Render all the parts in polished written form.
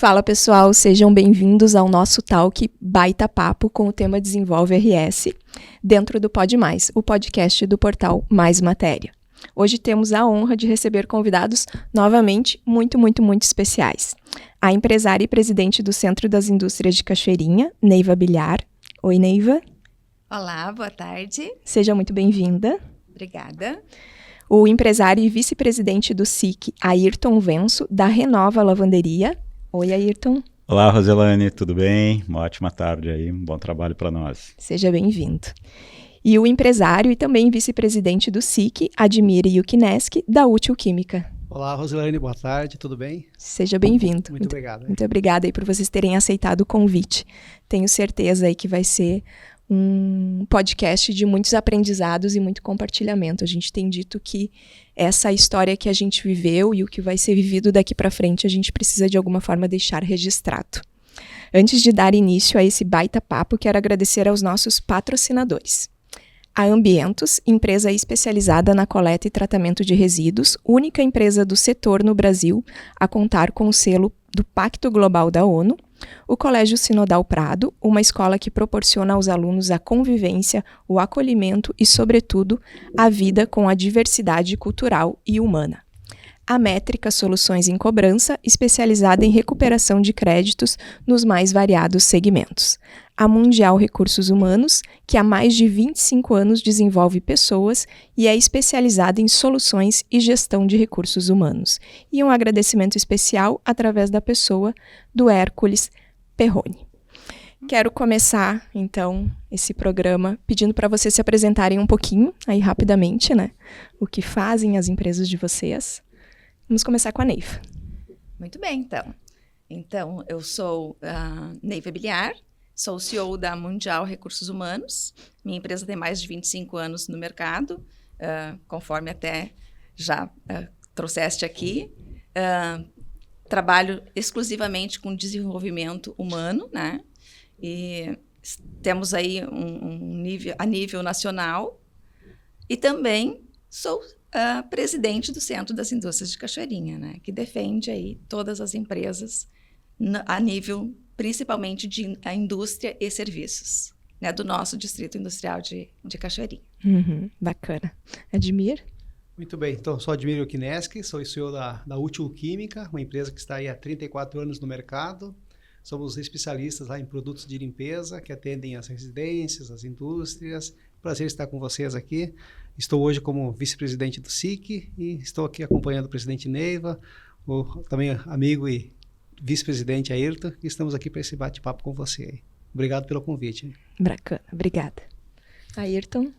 Fala pessoal, sejam bem-vindos ao nosso talk Baita Papo com o tema Desenvolve RS, dentro do Pod Mais, o podcast do portal Mais Matéria. Hoje temos a honra de receber convidados novamente muito especiais. A empresária e presidente do Centro das Indústrias de Cachoeirinha, Neiva Bilhar. Oi, Neiva. Olá, boa tarde. Seja muito bem-vinda. Obrigada. O empresário e vice-presidente do SIC, Ayrton Venso, da Renova Lavanderia. Oi, Ayrton. Olá, Roselane, tudo bem? Uma ótima tarde aí, um bom trabalho para nós. Seja bem-vindo. E o empresário e também vice-presidente do SIC, Admir Yukineski, da Útil Química. Olá, Roselane, boa tarde, tudo bem? Seja bem-vindo. Muito obrigado. Muito obrigada aí por vocês terem aceitado o convite. Tenho certeza aí que vai ser um podcast de muitos aprendizados e muito compartilhamento. A gente tem dito que essa história que a gente viveu e o que vai ser vivido daqui para frente, a gente precisa de alguma forma deixar registrado. Antes de dar início a esse baita papo, quero agradecer aos nossos patrocinadores. A Ambientos, empresa especializada na coleta e tratamento de resíduos, única empresa do setor no Brasil a contar com o selo do Pacto Global da ONU. O Colégio Sinodal Prado, uma escola que proporciona aos alunos a convivência, o acolhimento e, sobretudo, a vida com a diversidade cultural e humana. A Métrica Soluções em Cobrança, especializada em recuperação de créditos nos mais variados segmentos. A Mundial Recursos Humanos, que há mais de 25 anos desenvolve pessoas e é especializada em soluções e gestão de recursos humanos. E um agradecimento especial através da pessoa do Hércules Perrone. Quero começar, então, esse programa pedindo para vocês se apresentarem um pouquinho, aí rapidamente, né? O que fazem as empresas de vocês. Vamos começar com a Neiva. Muito bem, então. Então, eu sou Neiva Bilhar, sou CEO da Mundial Recursos Humanos. Minha empresa tem mais de 25 anos no mercado, conforme até já trouxeste aqui. Trabalho exclusivamente com desenvolvimento humano, né? E temos aí a nível nacional. E também sou presidente do Centro das Indústrias de Cachoeirinha, né? Que defende aí todas as empresas a nível, principalmente de indústria e serviços, né? Do nosso Distrito Industrial de Cachoeirinha. Bacana. Admir? Muito bem, então sou Admir Yukineski, sou o CEO da Útil Química, uma empresa que está aí há 34 anos no mercado. Somos especialistas lá em produtos de limpeza que atendem as residências, as indústrias. Prazer estar com vocês aqui. Estou hoje como vice-presidente do SIC e estou aqui acompanhando o presidente Neiva, o também amigo e vice-presidente Ayrton, e estamos aqui para esse bate-papo com você. Obrigado pelo convite. Bacana, obrigada. Ayrton?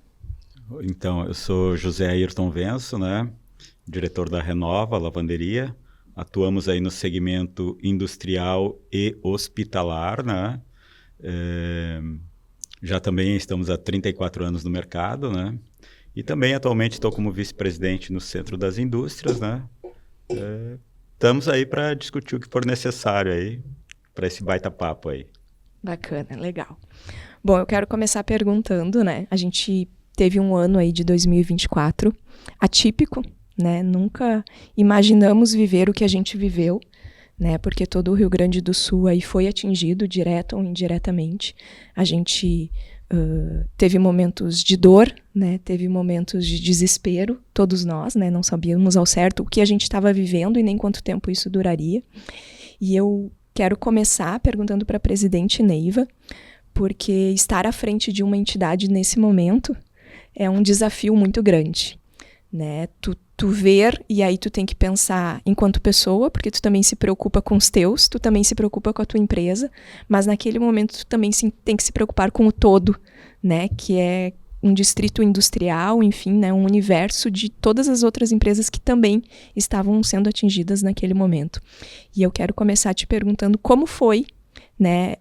Então, eu sou José Ayrton Venso, né? Diretor da Renova Lavanderia. Atuamos aí no segmento industrial e hospitalar, né? Já também estamos há 34 anos no mercado, né? E também atualmente estou como vice-presidente no Centro das Indústrias, né? Estamos aí para discutir o que for necessário aí para esse baita papo aí. Bacana, legal. Bom, eu quero começar perguntando, né? A gente teve um ano aí de 2024 atípico, né? Nunca imaginamos viver o que a gente viveu, né? Porque todo o Rio Grande do Sul aí foi atingido, direta ou indiretamente. A gente teve momentos de dor, né? Teve momentos de desespero, todos nós, né? Não sabíamos ao certo o que a gente estava vivendo e nem quanto tempo isso duraria. E eu quero começar perguntando para a presidente Neiva, porque estar à frente de uma entidade nesse momento é um desafio muito grande, né? Tu ver e aí tu tem que pensar enquanto pessoa, porque tu também se preocupa com os teus, tu também se preocupa com a tua empresa, mas naquele momento tu também tem que se preocupar com o todo, né? Que é um distrito industrial, enfim, né? Um universo de todas as outras empresas que também estavam sendo atingidas naquele momento. E eu quero começar te perguntando como foi, né?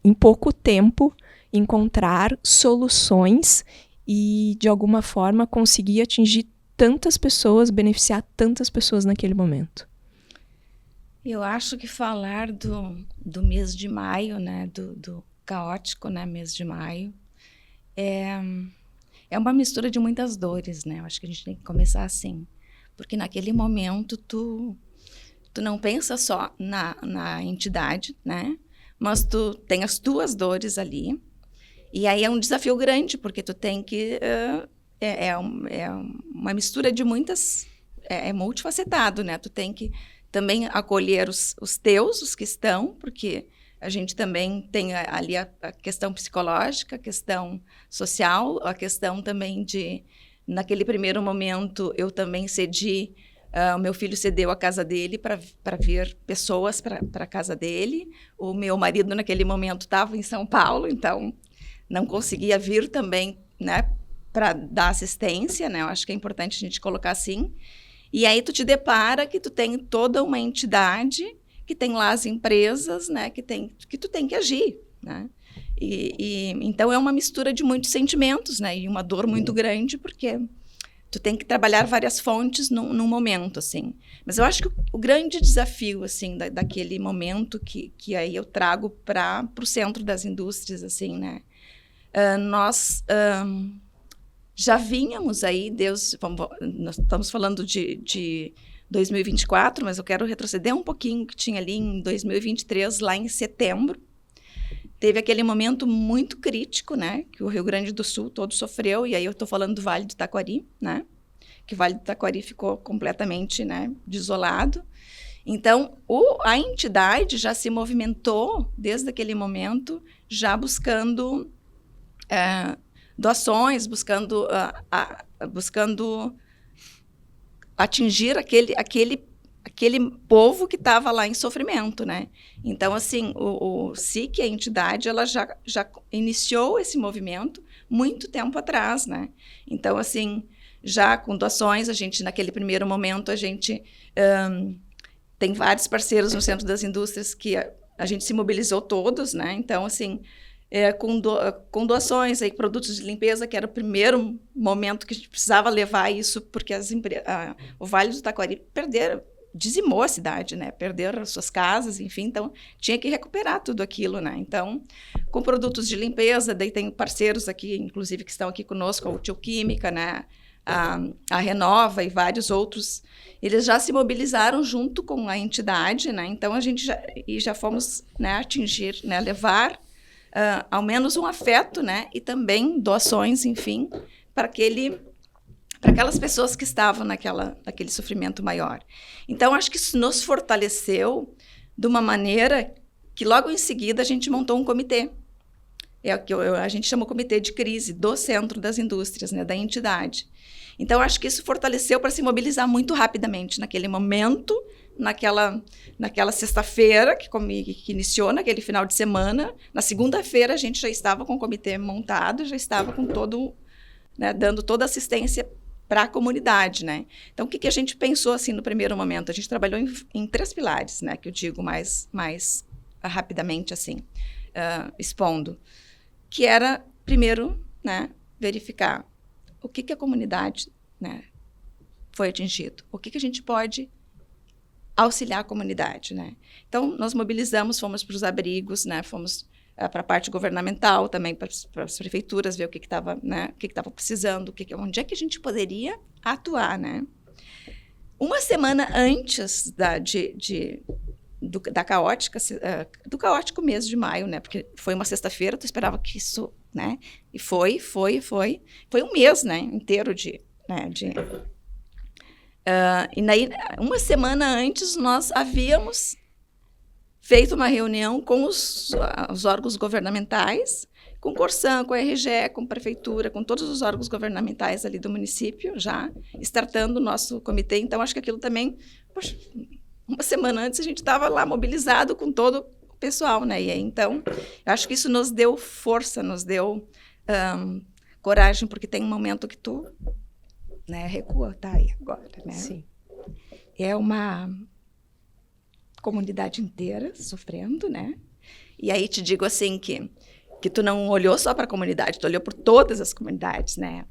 Em pouco tempo, encontrar soluções e, de alguma forma, conseguir atingir tantas pessoas, beneficiar tantas pessoas naquele momento. Eu acho que falar do mês de maio, né, do caótico, né, mês de maio, é uma mistura de muitas dores, né? Eu acho que a gente tem que começar assim, porque naquele momento tu tu não pensa só na entidade, né? Mas tu tem as tuas dores ali. E aí é um desafio grande, porque tu tem que... É uma mistura de muitas... É multifacetado, né? Tu tem que também acolher os teus, os que estão, porque a gente também tem ali a questão psicológica, a questão social, a questão também de... Naquele primeiro momento, eu também cedi... o meu filho cedeu a casa dele para vir pessoas para a casa dele. O meu marido, naquele momento, estava em São Paulo, então não conseguia vir também, né, para dar assistência, né? Eu acho que é importante a gente colocar assim. E aí tu te depara que tu tem toda uma entidade, que tem lá as empresas, né, que tu tem que agir, né? Então é uma mistura de muitos sentimentos, né? E uma dor muito grande, porque tu tem que trabalhar várias fontes num momento, assim. Mas eu acho que o grande desafio, assim, daquele momento que aí eu trago para o centro das indústrias, assim, né? Nós já vínhamos aí, nós estamos falando de 2024, mas eu quero retroceder um pouquinho, que tinha ali em 2023, lá em setembro. Teve aquele momento muito crítico, né, que o Rio Grande do Sul todo sofreu, e aí eu estou falando do Vale do Taquari, né, que o Vale do Taquari ficou completamente, né, desolado. Então, a entidade já se movimentou desde aquele momento, já buscando doações, buscando atingir aquele povo que estava lá em sofrimento, né? Então, assim, o SIC, a entidade, ela já iniciou esse movimento muito tempo atrás, né? Então, assim, já com doações, a gente, naquele primeiro momento, a gente tem vários parceiros no Centro das Indústrias que a gente se mobilizou todos, né? Então, assim, com doações, aí, produtos de limpeza, que era o primeiro momento que a gente precisava levar isso, porque o Vale do Taquari dizimou a cidade, né? Perderam as suas casas, enfim, então tinha que recuperar tudo aquilo, né? Então, com produtos de limpeza, daí tem parceiros aqui, inclusive, que estão aqui conosco, a Útil Química, né? A Renova e vários outros, eles já se mobilizaram junto com a entidade, né? Então, a gente já fomos, né, atingir, né, levar ao menos um afeto, né? E também doações, enfim, para aquelas pessoas que estavam naquele sofrimento maior. Então, acho que isso nos fortaleceu de uma maneira que logo em seguida a gente montou um comitê. A gente chama o Comitê de Crise do Centro das Indústrias, né, da entidade. Então, acho que isso fortaleceu para se mobilizar muito rapidamente naquele momento, naquela sexta-feira, que iniciou naquele final de semana. Na segunda-feira, a gente já estava com o comitê montado, já estava com né, dando toda a assistência para a comunidade, né? Então, o que a gente pensou, assim, no primeiro momento? A gente trabalhou em 3 pilares, né, que eu digo mais rapidamente, assim, expondo, que era, primeiro, né, verificar o que a comunidade, né, foi atingido, o que a gente pode auxiliar a comunidade, né? Então, nós mobilizamos, fomos para os abrigos, né, fomos para a parte governamental também, para as prefeituras, ver o que estava, né, o que estava precisando, onde é que a gente poderia atuar, né? Uma semana antes da caótica, do caótico mês de maio, né? Porque foi uma sexta-feira, tu esperava que isso, né? E foi um mês, né, inteiro e daí, uma semana antes, nós havíamos feito uma reunião com os órgãos governamentais, com o Corsan, com a RGE, com a Prefeitura, com todos os órgãos governamentais ali do município, já startando o nosso comitê. Então, acho que aquilo também, poxa, uma semana antes a gente estava lá mobilizado com todo o pessoal, né? E aí, então, eu acho que isso nos deu força, nos deu coragem, porque tem um momento que tu, né, recua, tá aí agora, né? Sim. É uma comunidade inteira sofrendo, né? E aí te digo assim que tu não olhou só para a comunidade, tu olhou por todas as comunidades, né?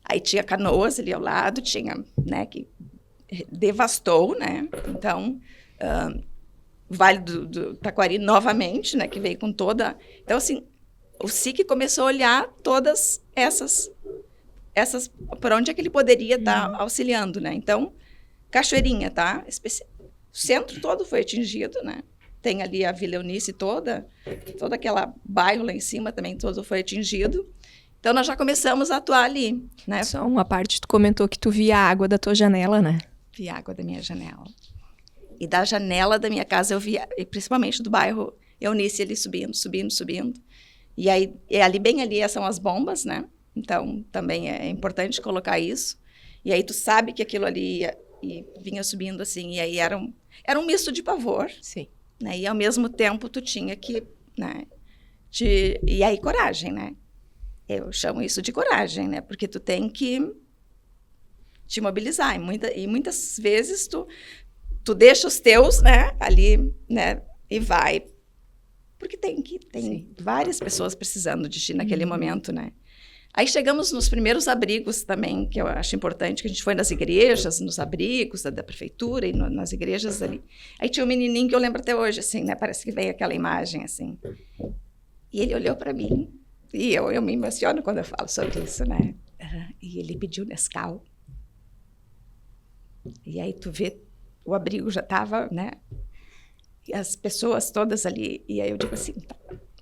Aí tinha Canoas ali ao lado, tinha, né, que devastou, né? Então, o Vale do Taquari novamente, né, que veio com toda... Então, assim, o SIC começou a olhar todas essas por onde é que ele poderia estar auxiliando, né? Então, Cachoeirinha, tá? centro todo foi atingido, né? Tem ali a Vila Eunice toda aquela bairro lá em cima também todo foi atingido. Então, nós já começamos a atuar ali, né? Só uma parte, tu comentou que tu via a água da tua janela, né? Vi água da minha janela. E da janela da minha casa eu via, e principalmente do bairro Eunice, ali subindo. E aí, bem ali, são as bombas, né? Então, também é importante colocar isso. E aí, tu sabe que aquilo ali vinha subindo assim, e aí era um misto de pavor. Sim. Né? E, ao mesmo tempo, tu tinha que, né? E aí, coragem, né? Eu chamo isso de coragem, né? Porque tu tem que te mobilizar. E muitas vezes tu deixa os teus, né, ali, né, e vai. Porque tem várias pessoas precisando de ti naquele momento, né? Aí chegamos nos primeiros abrigos também, que eu acho importante, que a gente foi nas igrejas, nos abrigos da prefeitura e nas igrejas ali. Aí tinha um menininho que eu lembro até hoje, assim, né? Parece que veio aquela imagem, assim. E ele olhou para mim. E eu me emociono quando eu falo sobre isso, né? E ele pediu Nescau. E aí tu vê, o abrigo já estava, né? E as pessoas todas ali. E aí eu digo assim, tá,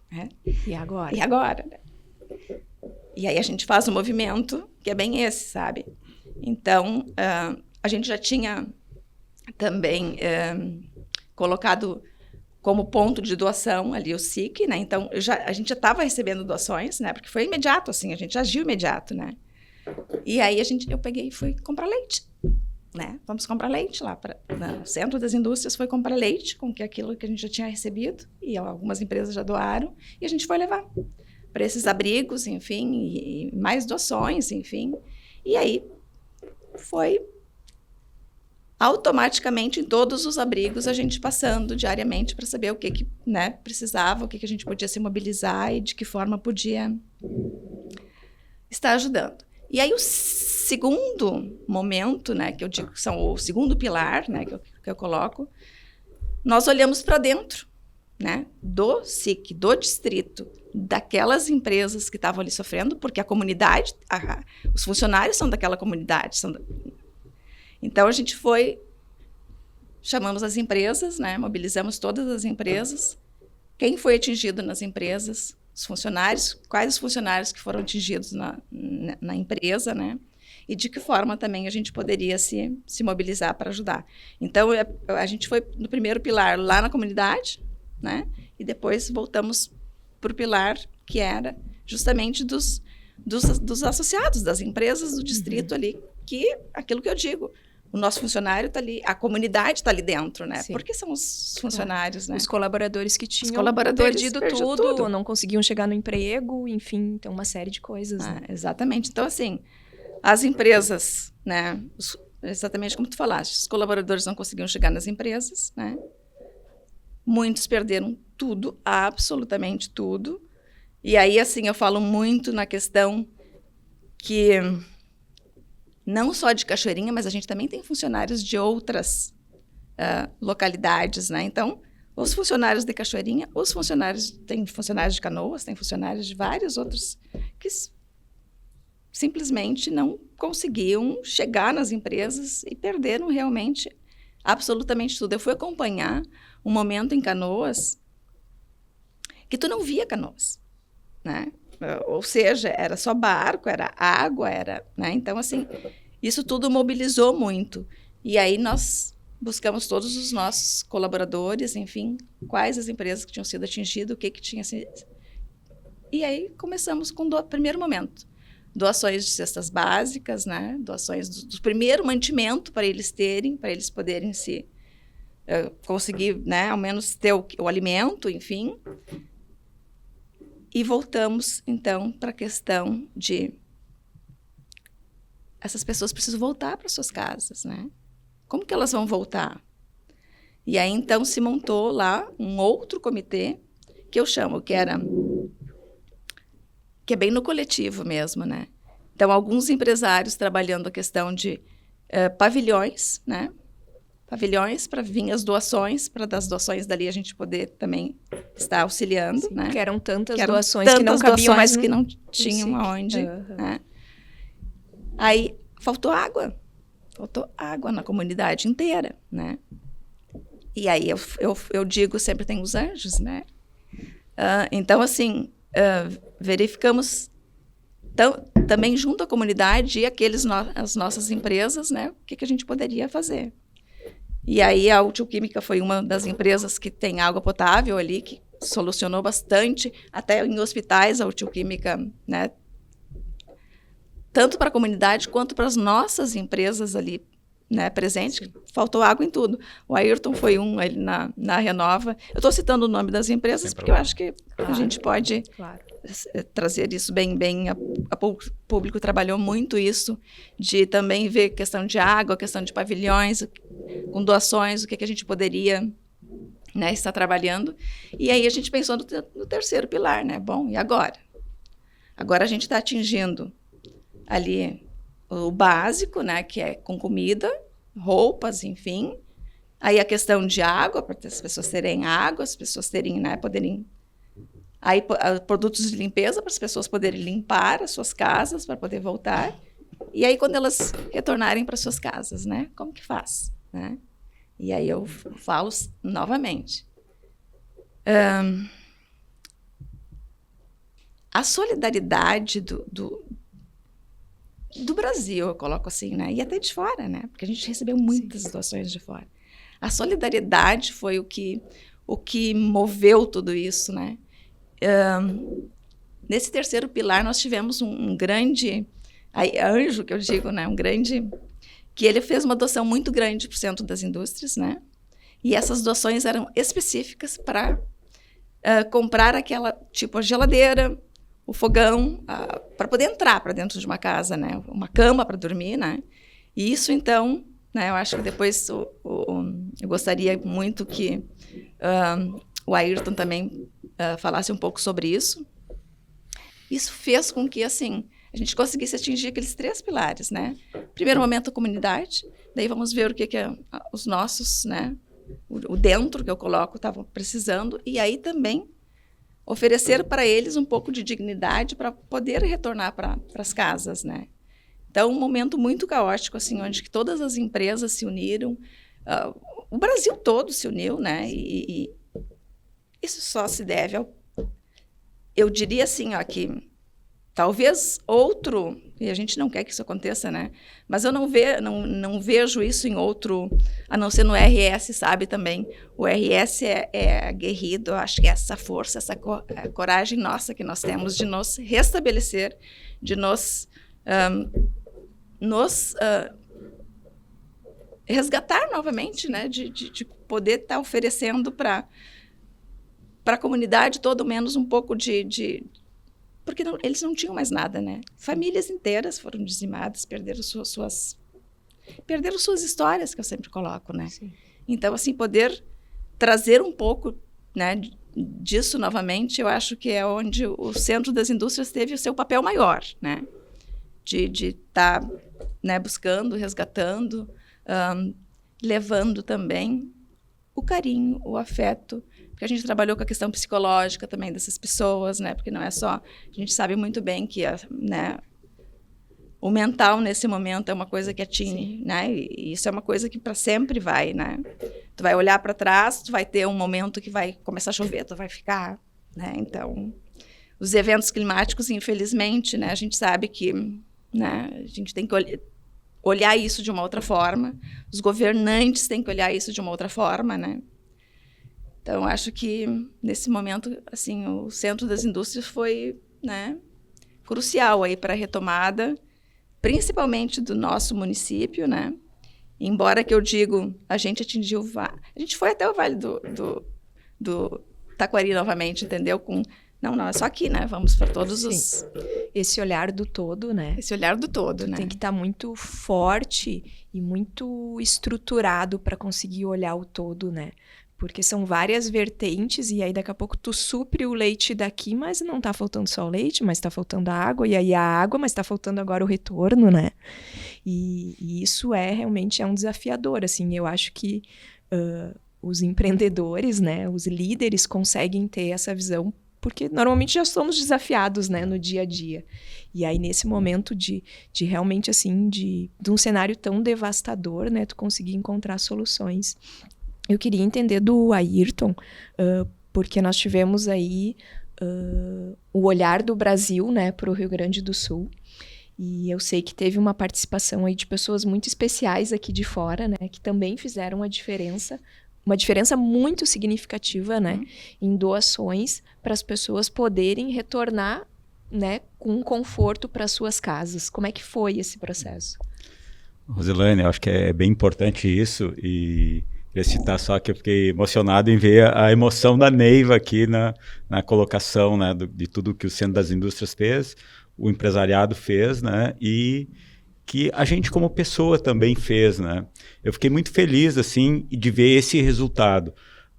né? E agora? E agora, né? E aí a gente faz um movimento que é bem esse, sabe? Então, a gente já tinha também colocado como ponto de doação ali o SIC, né? Então, a gente já estava recebendo doações, né? Porque foi imediato, assim, a gente agiu imediato, né? E aí eu peguei e fui comprar leite, né? Vamos comprar leite lá no Centro das Indústrias, foi comprar leite com aquilo que a gente já tinha recebido, e algumas empresas já doaram, e a gente foi levar para esses abrigos, enfim, e mais doações, enfim. E aí foi automaticamente em todos os abrigos a gente passando diariamente para saber o que né, precisava, o que a gente podia se mobilizar e de que forma podia estar ajudando. E aí o segundo momento, né, que eu digo que são o segundo pilar, né, que eu coloco, nós olhamos para dentro, né, do SIC, do distrito, daquelas empresas que estavam ali sofrendo, porque a comunidade, os funcionários são daquela comunidade, então, a gente chamamos as empresas, né? Mobilizamos todas as empresas. Quem foi atingido nas empresas? Os funcionários, quais os funcionários que foram atingidos na empresa, né? E de que forma também a gente poderia se mobilizar para ajudar. Então, a gente foi no primeiro pilar lá na comunidade, né? E depois voltamos para o pilar que era justamente dos associados, das empresas do distrito ali, que aquilo que eu digo, o nosso funcionário está ali, a comunidade está ali dentro, né? Sim. Porque são os funcionários, claro. né? Os colaboradores que tinham perdido tudo, ou não conseguiam chegar no emprego, enfim, então uma série de coisas. Né? Exatamente. Então, assim, as empresas, né? Exatamente como tu falaste, os colaboradores não conseguiam chegar nas empresas, né? Muitos perderam tudo, absolutamente tudo. E aí, assim, eu falo muito na questão que não só de Cachoeirinha, mas a gente também tem funcionários de outras localidades, né? Então, os funcionários de Cachoeirinha, tem funcionários de Canoas, tem funcionários de vários outros que simplesmente não conseguiam chegar nas empresas e perderam realmente absolutamente tudo. Eu fui acompanhar um momento em Canoas que tu não via Canoas, né? Ou seja, era só barco, era água, né? Então, assim, isso tudo mobilizou muito. E aí nós buscamos todos os nossos colaboradores, enfim, quais as empresas que tinham sido atingidas, o que tinha sido. E aí começamos com o primeiro momento. Doações de cestas básicas, né? Doações do primeiro mantimento para eles poderem conseguir, né? Ao menos ter o alimento, enfim. E voltamos, então, para a questão de essas pessoas precisam voltar para suas casas, né? Como que elas vão voltar? E aí, então, se montou lá um outro comitê, que eu chamo, que é bem no coletivo mesmo, né? Então, alguns empresários trabalhando a questão de pavilhões, né? Pavilhões para vir as doações, para das doações dali a gente poder também estar auxiliando, Sim, né? Que eram tantas que doações que não cabiam mais que não tinham aonde, né? Aí faltou água na comunidade inteira, né? E aí eu digo, sempre tem os anjos, né? Então, assim, verificamos também junto à comunidade e as nossas empresas, né? O que a gente poderia fazer. E aí a Útil Química foi uma das empresas que tem água potável ali, que solucionou bastante, até em hospitais a Útil Química, né? Tanto para a comunidade quanto para as nossas empresas ali, né, presentes, faltou água em tudo. O Ayrton foi ali na Renova. Eu estou citando o nome das empresas porque eu acho que a gente pode trazer isso bem. O público trabalhou muito isso, de também ver questão de água, questão de pavilhões, com doações, o que a gente poderia, né, estar trabalhando. E aí a gente pensou no terceiro pilar, né? Bom, e agora? Agora a gente está atingindo ali o básico, né, que é com comida, roupas, enfim. Aí a questão de água, para as pessoas terem água, as pessoas terem, né, poderem... Aí produtos de limpeza para as pessoas poderem limpar as suas casas, para poder voltar. E aí quando elas retornarem para suas casas, né, como que faz, né? E aí eu falo novamente. A solidariedade do Brasil, eu coloco assim, né? E até de fora, né? Porque a gente recebeu muitas doações de fora. A solidariedade foi o que moveu tudo isso, né? Nesse terceiro pilar, nós tivemos um grande anjo, que eu digo, né? Um grande... que ele fez uma doação muito grande para o Centro das Indústrias, né? E essas doações eram específicas para comprar aquela, tipo, a geladeira, o fogão, para poder entrar para dentro de uma casa, né? Uma cama para dormir, né? E isso, então, né? Eu acho que depois eu gostaria muito que o Ayrton também falasse um pouco sobre isso. Isso fez com que, assim, a gente conseguisse atingir aqueles 3 pilares, né? Primeiro momento, a comunidade. Daí vamos ver o que os nossos, né? O dentro que eu coloco estavam precisando. E aí também oferecer para eles um pouco de dignidade para poder retornar para as casas, né? Então, um momento muito caótico, assim, onde que todas as empresas se uniram, o Brasil todo se uniu, né? E isso só se deve eu diria assim, ó, que talvez e a gente não quer que isso aconteça, né? Mas eu não vejo isso em outro, a não ser no RS, sabe, também. O RS é aguerrido, eu acho que é essa força, essa coragem nossa que nós temos de nos restabelecer, de nos resgatar novamente, né? De poder estar oferecendo para a comunidade todo menos um pouco porque eles não tinham mais nada, né? Famílias inteiras foram dizimadas, perderam suas histórias, que eu sempre coloco, né? Sim. Então, assim, poder trazer um pouco, né, disso novamente, eu acho que é onde o Centro das Indústrias teve o seu papel maior, né? De estar, né, buscando, resgatando, levando também o carinho, o afeto, porque a gente trabalhou com a questão psicológica também dessas pessoas, né? Porque não é só... A gente sabe muito bem que, né, o mental, nesse momento, é uma coisa que atinge, né? E isso é uma coisa que para sempre vai, né? Tu vai olhar para trás, tu vai ter um momento que vai começar a chover, tu vai ficar, né? Então, os eventos climáticos, infelizmente, né? A gente sabe que, né, a gente tem que olhar isso de uma outra forma. Os governantes têm que olhar isso de uma outra forma, né? Então, acho que, nesse momento, assim, o Centro das Indústrias foi, né, crucial aí para a retomada, principalmente do nosso município, né? Embora que eu digo, a gente atingiu... A gente foi até o Vale do Taquari novamente, entendeu? Não, é só aqui, né? Vamos para todos os... Esse olhar do todo, né? Esse olhar do todo, né? Tem que estar muito forte e muito estruturado para conseguir olhar o todo, né? Porque são várias vertentes e aí daqui a pouco tu supre o leite daqui, mas não tá faltando só o leite, mas tá faltando a água, e aí a água, mas tá faltando agora o retorno, né? E isso realmente é um desafiador, assim, eu acho que os empreendedores, né, os líderes conseguem ter essa visão, porque normalmente já somos desafiados, né, no dia a dia. E aí nesse momento de realmente, assim, de um cenário tão devastador, né, tu conseguir encontrar soluções. Eu queria entender do Ayrton, porque nós tivemos aí o olhar do Brasil, né, para o Rio Grande do Sul. E eu sei que teve uma participação aí de pessoas muito especiais aqui de fora, né, que também fizeram uma diferença muito significativa, né, em doações para as pessoas poderem retornar, né, com conforto para suas casas. Como é que foi esse processo? Rosilane, eu acho que é bem importante isso, e queria citar só que eu fiquei emocionado em ver a emoção da Neiva aqui na colocação, né, de tudo que o Centro das Indústrias fez, o empresariado fez, né, e que a gente como pessoa também fez, né. Eu fiquei muito feliz, assim, de ver esse resultado,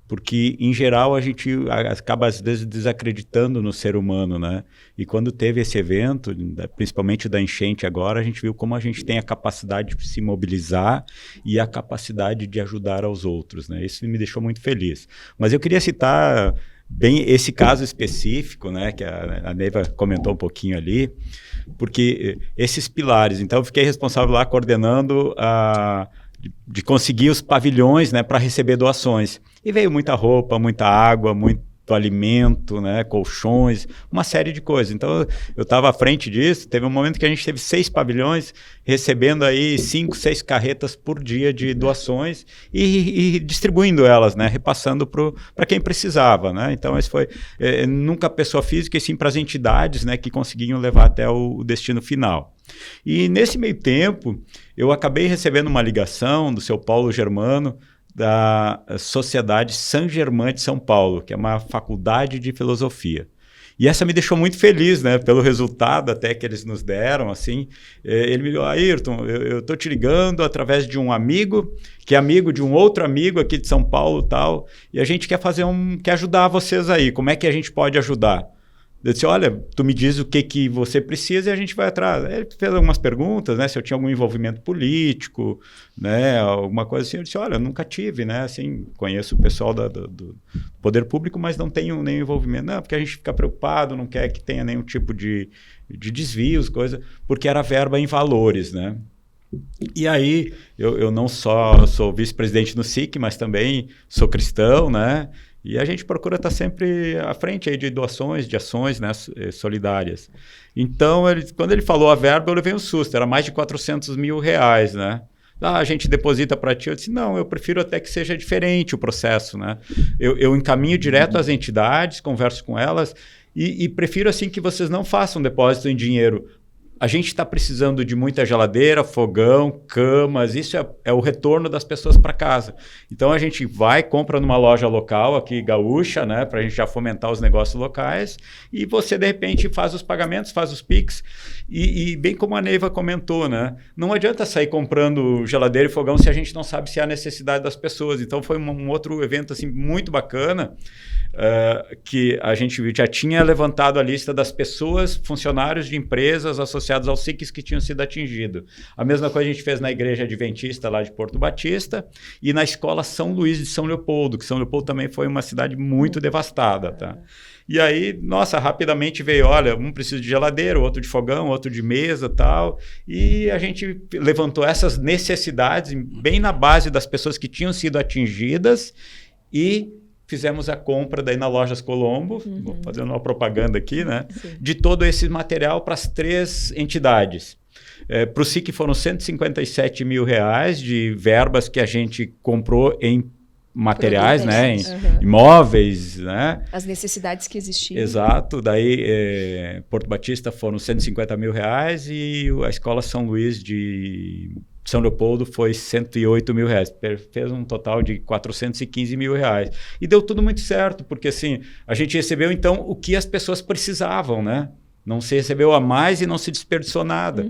porque, em geral, a gente acaba, às vezes, desacreditando no ser humano, né? E quando teve esse evento, principalmente da enchente agora, a gente viu como a gente tem a capacidade de se mobilizar e a capacidade de ajudar aos outros, né? Isso me deixou muito feliz. Mas eu queria citar bem esse caso específico, né? Que a Neiva comentou um pouquinho ali, porque esses pilares... Então, eu fiquei responsável lá coordenando de conseguir os pavilhões, né, para receber doações. E veio muita roupa, muita água, muito alimento, né, colchões, uma série de coisas. Então, eu estava à frente disso. Teve um momento que a gente teve 6 pavilhões, recebendo aí 5, 6 carretas por dia de doações e distribuindo elas, né, repassando para quem precisava, né? Então, esse foi nunca a pessoa física, e sim para as entidades, né, que conseguiam levar até o destino final. E nesse meio tempo, eu acabei recebendo uma ligação do seu Paulo Germano, da Sociedade Saint-Germain de São Paulo, que é uma faculdade de filosofia. E essa me deixou muito feliz, né, pelo resultado até que eles nos deram, assim. Ele me disse: Ayrton, eu estou te ligando através de um amigo, que é amigo de um outro amigo aqui de São Paulo, tal, e a gente quer quer ajudar vocês aí. Como é que a gente pode ajudar? Eu disse: olha, tu me diz o que você precisa e a gente vai atrás. Ele fez algumas perguntas, né, se eu tinha algum envolvimento político, né, alguma coisa assim. Eu disse: olha, eu nunca tive, né, assim, conheço o pessoal do poder público, mas não tenho nenhum envolvimento. Não, porque a gente fica preocupado, não quer que tenha nenhum tipo de desvios, coisa, porque era verba em valores, né. E aí, eu não só sou vice-presidente no SIC, mas também sou cristão, né. E a gente procura estar sempre à frente aí de doações, de ações, né, solidárias. Então, quando ele falou a verba, eu levei um susto. Era mais de 400 mil reais, né? A gente deposita para ti. Eu disse: não, eu prefiro até que seja diferente o processo, né? Eu encaminho direto às entidades, converso com elas e prefiro, assim, que vocês não façam depósito em dinheiro. A gente está precisando de muita geladeira, fogão, camas, isso é o retorno das pessoas para casa. Então a gente vai, compra numa loja local aqui, gaúcha, né, para a gente já fomentar os negócios locais, e você de repente faz os pagamentos, faz os PIX, e bem como a Neiva comentou, né, não adianta sair comprando geladeira e fogão se a gente não sabe se há necessidade das pessoas. Então foi um outro evento assim, muito bacana, que a gente já tinha levantado a lista das pessoas, funcionários de empresas associados aos SICs que tinham sido atingidos. A mesma coisa a gente fez na Igreja Adventista lá de Porto Batista e na Escola São Luís de São Leopoldo, que São Leopoldo também foi uma cidade muito devastada, tá? E aí, nossa, rapidamente veio, olha, um precisa de geladeira, outro de fogão, outro de mesa, tal, e a gente levantou essas necessidades bem na base das pessoas que tinham sido atingidas e fizemos a compra daí na Lojas Colombo, fazendo uma propaganda aqui, né? Sim. De todo esse material para as 3 entidades. Para o SIC foram 157 mil reais de verbas que a gente comprou em materiais, né? Em imóveis, né? As necessidades que existiam. Exato. Daí, Porto Batista foram 150 mil reais e a Escola São Luís de São Leopoldo foi 108 mil reais. Fez um total de 415 mil reais. E deu tudo muito certo, porque assim, a gente recebeu então o que as pessoas precisavam, né? Não se recebeu a mais e não se desperdiçou nada.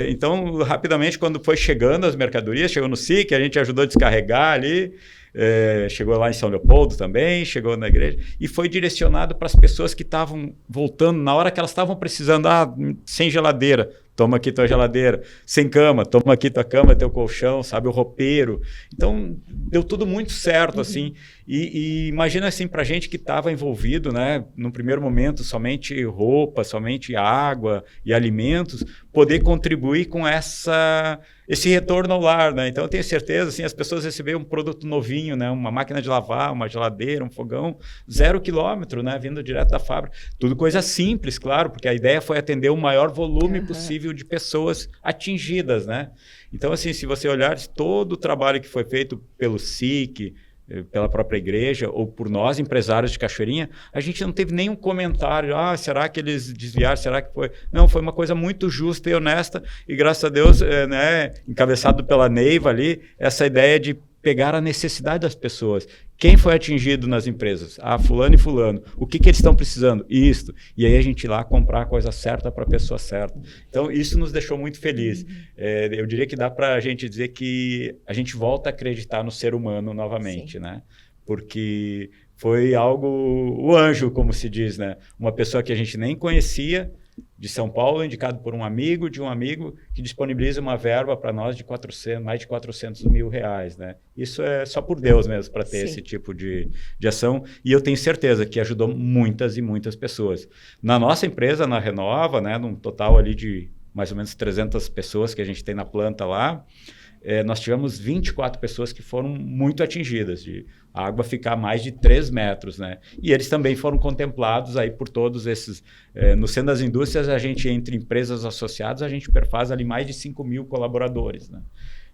Então, rapidamente, quando foi chegando as mercadorias, chegou no SIC, a gente ajudou a descarregar ali, chegou lá em São Leopoldo também, chegou na igreja, e foi direcionado para as pessoas que estavam voltando, na hora que elas estavam precisando, sem geladeira, toma aqui tua geladeira. Sem cama, toma aqui tua cama, teu colchão, sabe, o roupeiro. Então, deu tudo muito certo, assim. E imagina, assim, pra gente que estava envolvido, né, no primeiro momento, somente roupa, somente água e alimentos, poder contribuir com esse retorno ao lar, né? Então, eu tenho certeza, assim, as pessoas receberam um produto novinho, né, uma máquina de lavar, uma geladeira, um fogão, 0 quilômetro, né, vindo direto da fábrica. Tudo coisa simples, claro, porque a ideia foi atender o maior volume possível de pessoas atingidas, né? Então, assim, se você olhar todo o trabalho que foi feito pelo SIC, pela própria igreja ou por nós, empresários de Cachoeirinha, a gente não teve nenhum comentário, será que eles desviaram, será que foi... Não, foi uma coisa muito justa e honesta e graças a Deus, né, encabeçado pela Neiva ali, essa ideia de pegar a necessidade das pessoas. Quem foi atingido nas empresas? Fulano e fulano. O que eles estão precisando? Isto. E aí a gente ir lá comprar a coisa certa para a pessoa certa. Então, isso nos deixou muito felizes. Eu diria que dá para a gente dizer que a gente volta a acreditar no ser humano novamente, né? Porque foi algo... O anjo, como se diz, né? Uma pessoa que a gente nem conhecia, de São Paulo, indicado por um amigo de um amigo que disponibiliza uma verba para nós de mais de 400 mil reais, né? Isso é só por Deus mesmo para ter esse tipo de ação e eu tenho certeza que ajudou muitas e muitas pessoas. Na nossa empresa, na Renova, né, num total ali de mais ou menos 300 pessoas que a gente tem na planta lá, nós tivemos 24 pessoas que foram muito atingidas, de a água ficar mais de 3 metros, né? E eles também foram contemplados aí por todos esses... no Centro das Indústrias, a gente, entre empresas associadas, a gente perfaz ali mais de 5 mil colaboradores, né?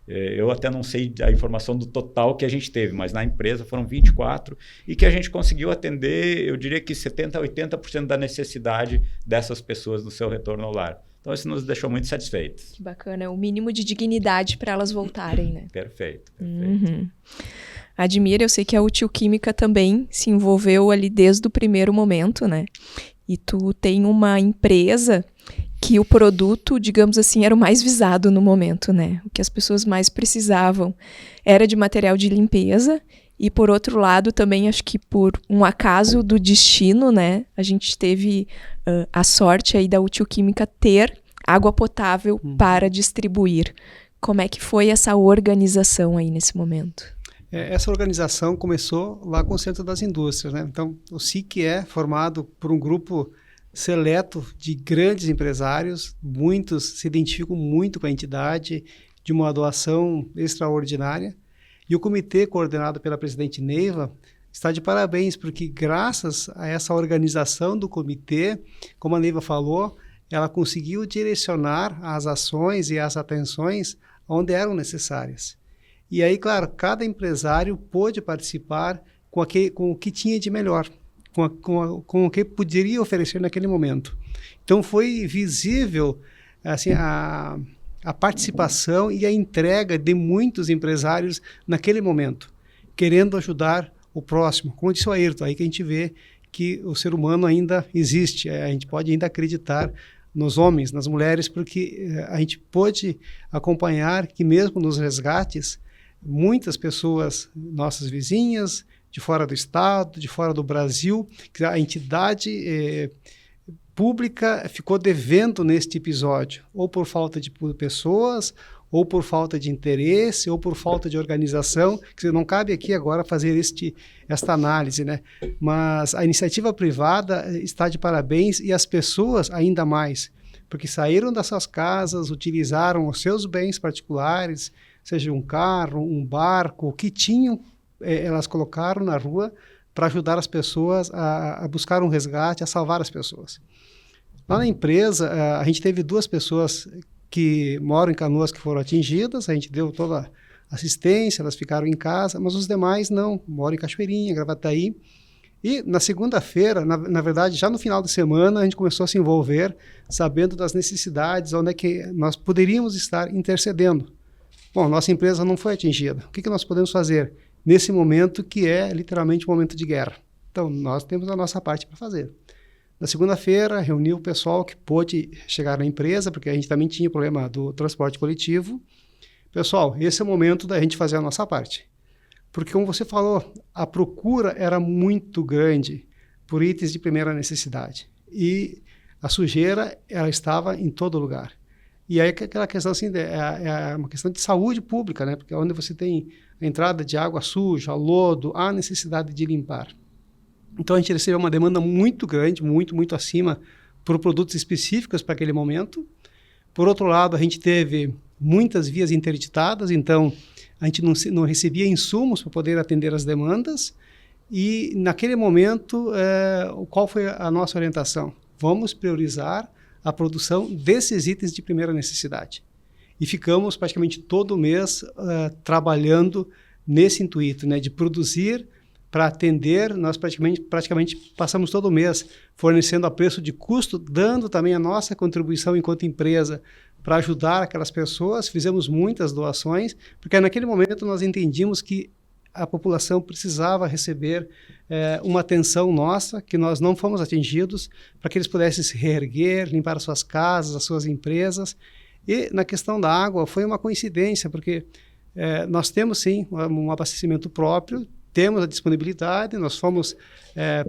Eu até não sei a informação do total que a gente teve, mas na empresa foram 24 e que a gente conseguiu atender, eu diria que 70% a 80% da necessidade dessas pessoas no seu retorno ao lar. Então, isso nos deixou muito satisfeitos. Que bacana, é o mínimo de dignidade para elas voltarem, né? Perfeito. Admira, eu sei que a Útil Química também se envolveu ali desde o primeiro momento, né? E tu tem uma empresa que o produto, digamos assim, era o mais visado no momento, né? O que as pessoas mais precisavam era de material de limpeza e, por outro lado, também acho que por um acaso do destino, né? A gente teve a sorte aí da Útil Química ter água potável para distribuir. Como é que foi essa organização aí nesse momento? Essa organização começou lá com o Centro das Indústrias, né? Então, o SIC é formado por um grupo seleto de grandes empresários, muitos se identificam muito com a entidade, de uma doação extraordinária, e o comitê, coordenado pela presidente Neiva, está de parabéns, porque graças a essa organização do comitê, como a Neiva falou, ela conseguiu direcionar as ações e as atenções onde eram necessárias. E aí, claro, cada empresário pôde participar com o que tinha de melhor, com o que poderia oferecer naquele momento. Então, foi visível assim, a participação e a entrega de muitos empresários naquele momento, querendo ajudar o próximo. Como disse o Ayrton, aí que a gente vê que o ser humano ainda existe, a gente pode ainda acreditar nos homens, nas mulheres, porque a gente pôde acompanhar que mesmo nos resgates, muitas pessoas, nossas vizinhas, de fora do estado, de fora do Brasil, que a entidade pública ficou devendo neste episódio, ou por falta de pessoas, ou por falta de interesse, ou por falta de organização, que não cabe aqui agora fazer esta análise, né? Mas a iniciativa privada está de parabéns e as pessoas ainda mais, porque saíram das suas casas, utilizaram os seus bens particulares, seja um carro, um barco, o que tinham, elas colocaram na rua para ajudar as pessoas a buscar um resgate, a salvar as pessoas. Lá na empresa, a gente teve 2 pessoas que moram em Canoas que foram atingidas, a gente deu toda a assistência, elas ficaram em casa, mas os demais não, moram em Cachoeirinha, Gravataí. E na segunda-feira, na verdade, já no final de semana, a gente começou a se envolver, sabendo das necessidades, onde é que nós poderíamos estar intercedendo. Bom, nossa empresa não foi atingida. O que nós podemos fazer nesse momento que é literalmente um momento de guerra? Então, nós temos a nossa parte para fazer. Na segunda-feira, reuni o pessoal que pôde chegar na empresa, porque a gente também tinha problema do transporte coletivo. Pessoal, esse é o momento da gente fazer a nossa parte. Porque, como você falou, a procura era muito grande por itens de primeira necessidade. E a sujeira, ela estava em todo lugar. E aí aquela questão assim, é uma questão de saúde pública, né? Porque onde você tem a entrada de água suja, lodo, há necessidade de limpar. Então a gente recebeu uma demanda muito grande, muito acima, por produtos específicos para aquele momento. Por outro lado, a gente teve muitas vias interditadas, então a gente não recebia insumos para poder atender as demandas. E naquele momento, qual foi a nossa orientação? Vamos priorizar a produção desses itens de primeira necessidade. E ficamos praticamente todo mês trabalhando nesse intuito, né, de produzir para atender. Nós praticamente passamos todo mês fornecendo a preço de custo, dando também a nossa contribuição enquanto empresa para ajudar aquelas pessoas. Fizemos muitas doações, porque naquele momento nós entendíamos que a população precisava receber uma atenção nossa, que nós não fomos atingidos, para que eles pudessem se reerguer, limpar as suas casas, as suas empresas. E na questão da água foi uma coincidência, porque nós temos sim um abastecimento próprio, temos a disponibilidade, nós fomos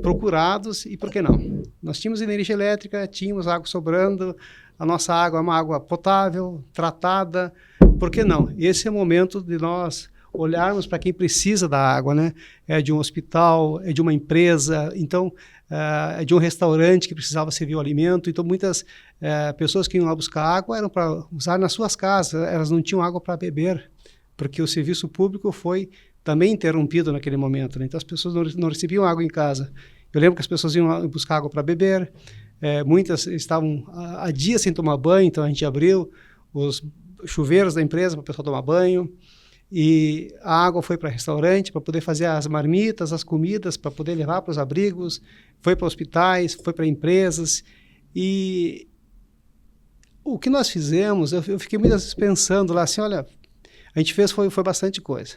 procurados, e por que não? Nós tínhamos energia elétrica, tínhamos água sobrando, a nossa água é uma água potável, tratada, por que não? Esse é o momento de nós olharmos para quem precisa da água, né? É de um hospital, é de uma empresa, então é de um restaurante que precisava servir o alimento. Então muitas pessoas que iam lá buscar água eram para usar nas suas casas, elas não tinham água para beber, porque o serviço público foi também interrompido naquele momento, né? Então as pessoas não recebiam água em casa. Eu lembro que as pessoas iam lá buscar água para beber, muitas estavam há dias sem tomar banho, então a gente abriu os chuveiros da empresa para o pessoal tomar banho. E a água foi para restaurante, para poder fazer as marmitas, as comidas, para poder levar para os abrigos, foi para hospitais, foi para empresas. E o que nós fizemos, eu fiquei muitas vezes pensando lá assim, olha, a gente fez foi bastante coisa.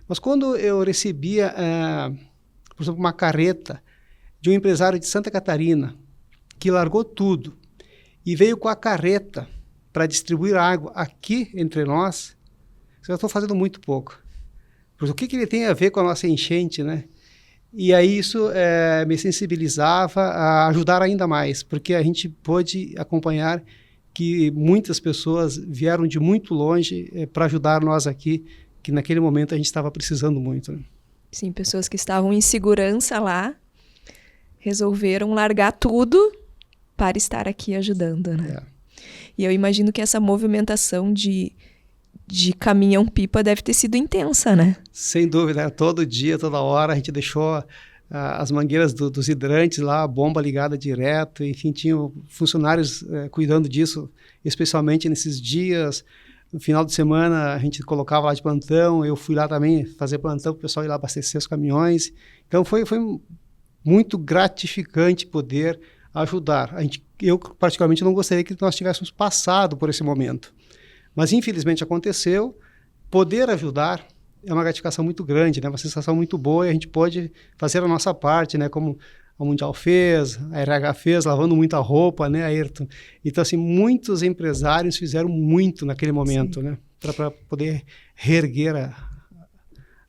Mas quando eu recebia, por exemplo, uma carreta de um empresário de Santa Catarina, que largou tudo e veio com a carreta para distribuir água aqui entre nós, eu estou fazendo muito pouco. Porque o que ele tem a ver com a nossa enchente, né? E aí isso me sensibilizava a ajudar ainda mais, porque a gente pôde acompanhar que muitas pessoas vieram de muito longe para ajudar nós aqui, que naquele momento a gente estava precisando muito, né? Sim, pessoas que estavam em segurança lá, resolveram largar tudo para estar aqui ajudando, né? E eu imagino que essa movimentação de caminhão-pipa deve ter sido intensa, né? Sem dúvida, todo dia, toda hora, a gente deixou as mangueiras dos hidrantes lá, a bomba ligada direto, enfim, tinham funcionários cuidando disso, especialmente nesses dias. No final de semana, a gente colocava lá de plantão, eu fui lá também fazer plantão para o pessoal ir lá abastecer os caminhões. Então, foi muito gratificante poder ajudar. Eu, particularmente, não gostaria que nós tivéssemos passado por esse momento. Mas, infelizmente, aconteceu. Poder ajudar é uma gratificação muito grande, né? Uma sensação muito boa, e a gente pode fazer a nossa parte, né? Como a Mundial fez, a RH fez, lavando muita roupa, né, Ayrton? Então, assim, muitos empresários fizeram muito naquele momento, né? Para poder reerguer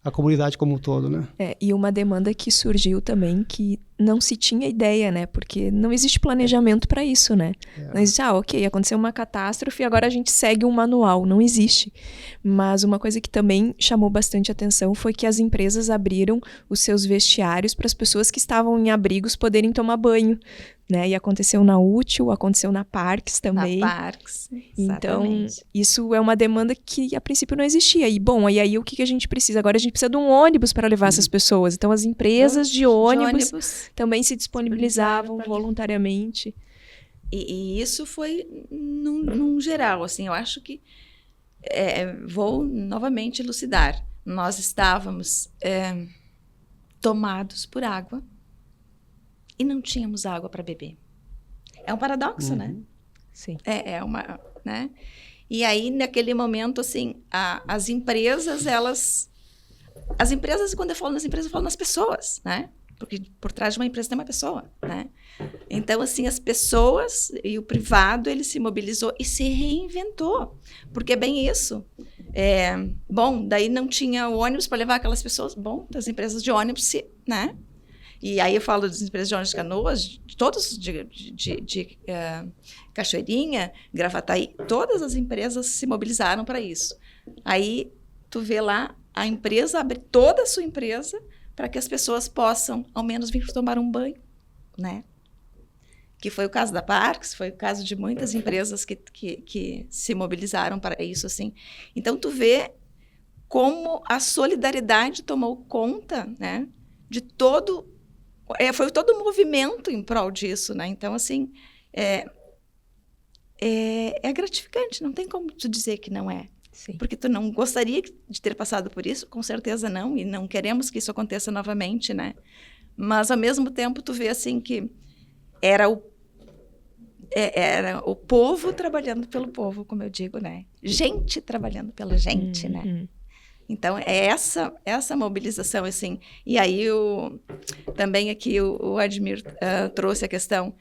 a comunidade como um todo, né? E uma demanda que surgiu também que não se tinha ideia, né? Porque não existe planejamento para isso, né? Não existe, ok, aconteceu uma catástrofe, agora a gente segue um manual. Não existe. Mas uma coisa que também chamou bastante atenção foi que as empresas abriram os seus vestiários para as pessoas que estavam em abrigos poderem tomar banho, né? E aconteceu na Útil, aconteceu na Parques também. Na Parques, então, exatamente. isso é uma demanda que a princípio não existia. E, bom, aí o que a gente precisa? Agora a gente precisa de um ônibus para levar essas pessoas. Então, as empresas de ônibus também se disponibilizavam voluntariamente. E isso foi num geral, assim, eu acho que vou novamente elucidar. Nós estávamos tomados por água e não tínhamos água para beber. É um paradoxo, né? Sim. Né? E aí, naquele momento, assim, as empresas, quando eu falo nas empresas, eu falo nas pessoas, né? Porque por trás de uma empresa tem uma pessoa, né? Então, assim, as pessoas e o privado, ele se mobilizou e se reinventou. Porque é bem isso. Bom, daí não tinha ônibus para levar aquelas pessoas. Bom, das empresas de ônibus, né? E aí eu falo das empresas de ônibus de Canoas, de todos Cachoeirinha, Gravataí, todas as empresas se mobilizaram para isso. Aí tu vê lá a empresa abre toda a sua empresa para que as pessoas possam ao menos vir tomar um banho, né? Que foi o caso da Parks, foi o caso de muitas empresas que se mobilizaram para isso, assim. Então tu vê como a solidariedade tomou conta, né, de todo... foi todo um movimento em prol disso, né? Então, assim, é gratificante, não tem como tu dizer que não é. Sim. Porque tu não gostaria de ter passado por isso, com certeza não, e não queremos que isso aconteça novamente, né? Mas, ao mesmo tempo, tu vê, assim, que era o povo trabalhando pelo povo, como eu digo, né? Gente trabalhando pela gente, né? Então, é essa mobilização, assim. E aí, também aqui o Admir trouxe a questão...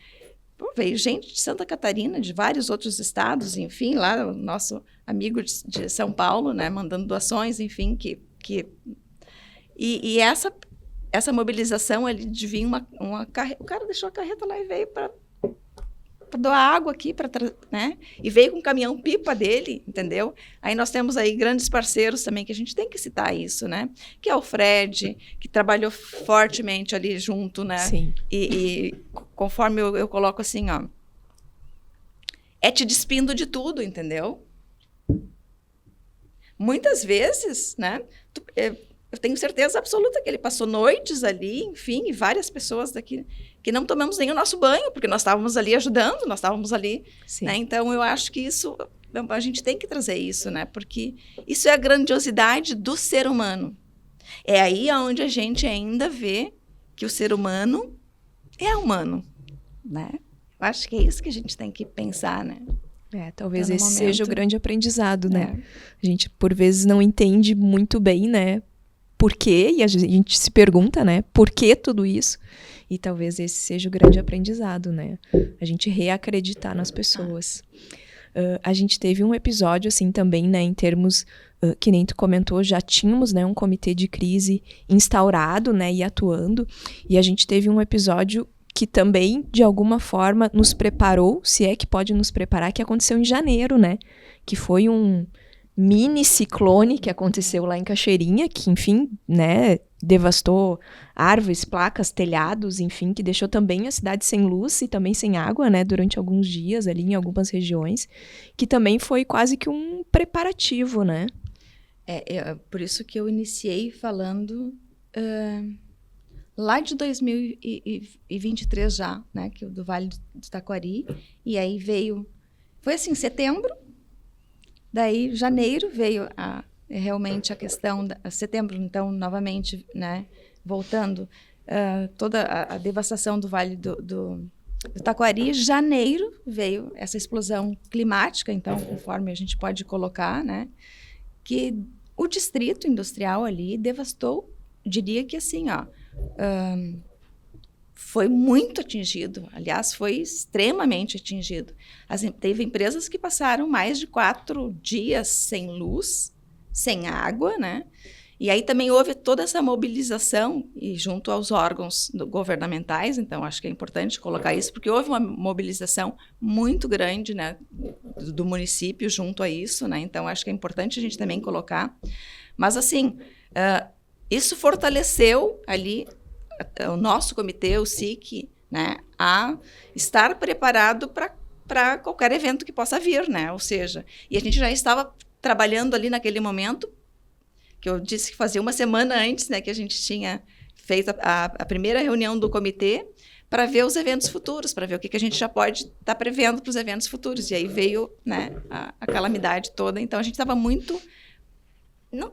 veio gente de Santa Catarina, de vários outros estados, enfim, lá o nosso amigo de São Paulo, né, mandando doações, enfim, e essa mobilização ali de vir uma carreta, o cara deixou a carreta lá e veio para doar água aqui, né? E veio com um caminhão-pipa dele, entendeu? Aí nós temos aí grandes parceiros também, que a gente tem que citar isso, né? Que é o Fred, que trabalhou fortemente ali junto, né? Sim. E conforme eu coloco assim, ó, te despindo de tudo, entendeu? Muitas vezes, né? Eu tenho certeza absoluta que ele passou noites ali, enfim, e várias pessoas daqui que não tomamos nem o nosso banho, porque nós estávamos ali ajudando, nós estávamos ali, né? Então, eu acho que isso, a gente tem que trazer isso, né? Porque isso é a grandiosidade do ser humano. É aí onde a gente ainda vê que o ser humano é humano, né? Eu acho que é isso que a gente tem que pensar, né? Talvez esse seja o grande aprendizado, né? A gente, por vezes, não entende muito bem, né? Por quê? E a gente se pergunta, né? Por que tudo isso? E talvez esse seja o grande aprendizado, né? A gente reacreditar nas pessoas. A gente teve um episódio, assim, também, né? Em termos, que nem tu comentou, já tínhamos, né? Um comitê de crise instaurado, né? E atuando. E a gente teve um episódio que também, de alguma forma, nos preparou, se é que pode nos preparar, que aconteceu em janeiro, né? Que foi um mini ciclone que aconteceu lá em Cachoeirinha, que, enfim, né, devastou árvores, placas, telhados, enfim, que deixou também a cidade sem luz e também sem água, né, durante alguns dias ali em algumas regiões, que também foi quase que um preparativo, né? Por isso que eu iniciei falando lá de 2023 já, né, que do Vale do Taquari, e aí foi assim, setembro. Daí, janeiro, veio realmente a questão... setembro, então, novamente, né, voltando, toda a devastação do Vale do Taquari. Janeiro, veio essa explosão climática, então, conforme a gente pode colocar, né, que o distrito industrial ali devastou, diria que assim, ó... foi muito atingido, aliás, foi extremamente atingido. Teve empresas que passaram mais de 4 dias sem luz, sem água, né? E aí também houve toda essa mobilização e junto aos órgãos governamentais, então acho que é importante colocar isso, porque houve uma mobilização muito grande, né, do município junto a isso, né? Então acho que é importante a gente também colocar. Mas assim, isso fortaleceu ali o nosso comitê, o SIC, né, a estar preparado para qualquer evento que possa vir, né? Ou seja, e a gente já estava trabalhando ali naquele momento, que eu disse que fazia uma semana antes, né, que a gente tinha feito a primeira reunião do comitê para ver os eventos futuros, para ver o que a gente já pode estar prevendo para os eventos futuros. E aí veio, né, a calamidade toda. Então, a gente estava muito...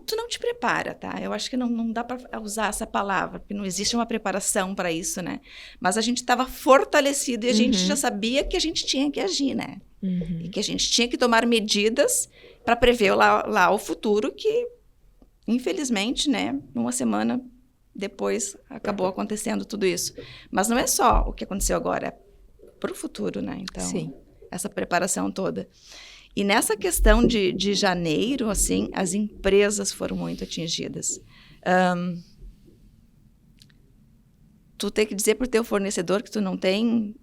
tu não te prepara, tá? Eu acho que não dá para usar essa palavra, porque não existe uma preparação para isso, né? Mas a gente estava fortalecido e a gente já sabia que a gente tinha que agir, né? E que a gente tinha que tomar medidas para prever lá o futuro, que, infelizmente, né, uma semana depois acabou acontecendo tudo isso. Mas não é só o que aconteceu agora, é para o futuro, né? Então, sim, essa preparação toda. E nessa questão de janeiro, assim, as empresas foram muito atingidas. tu ter que dizer para o teu fornecedor que tu não tem,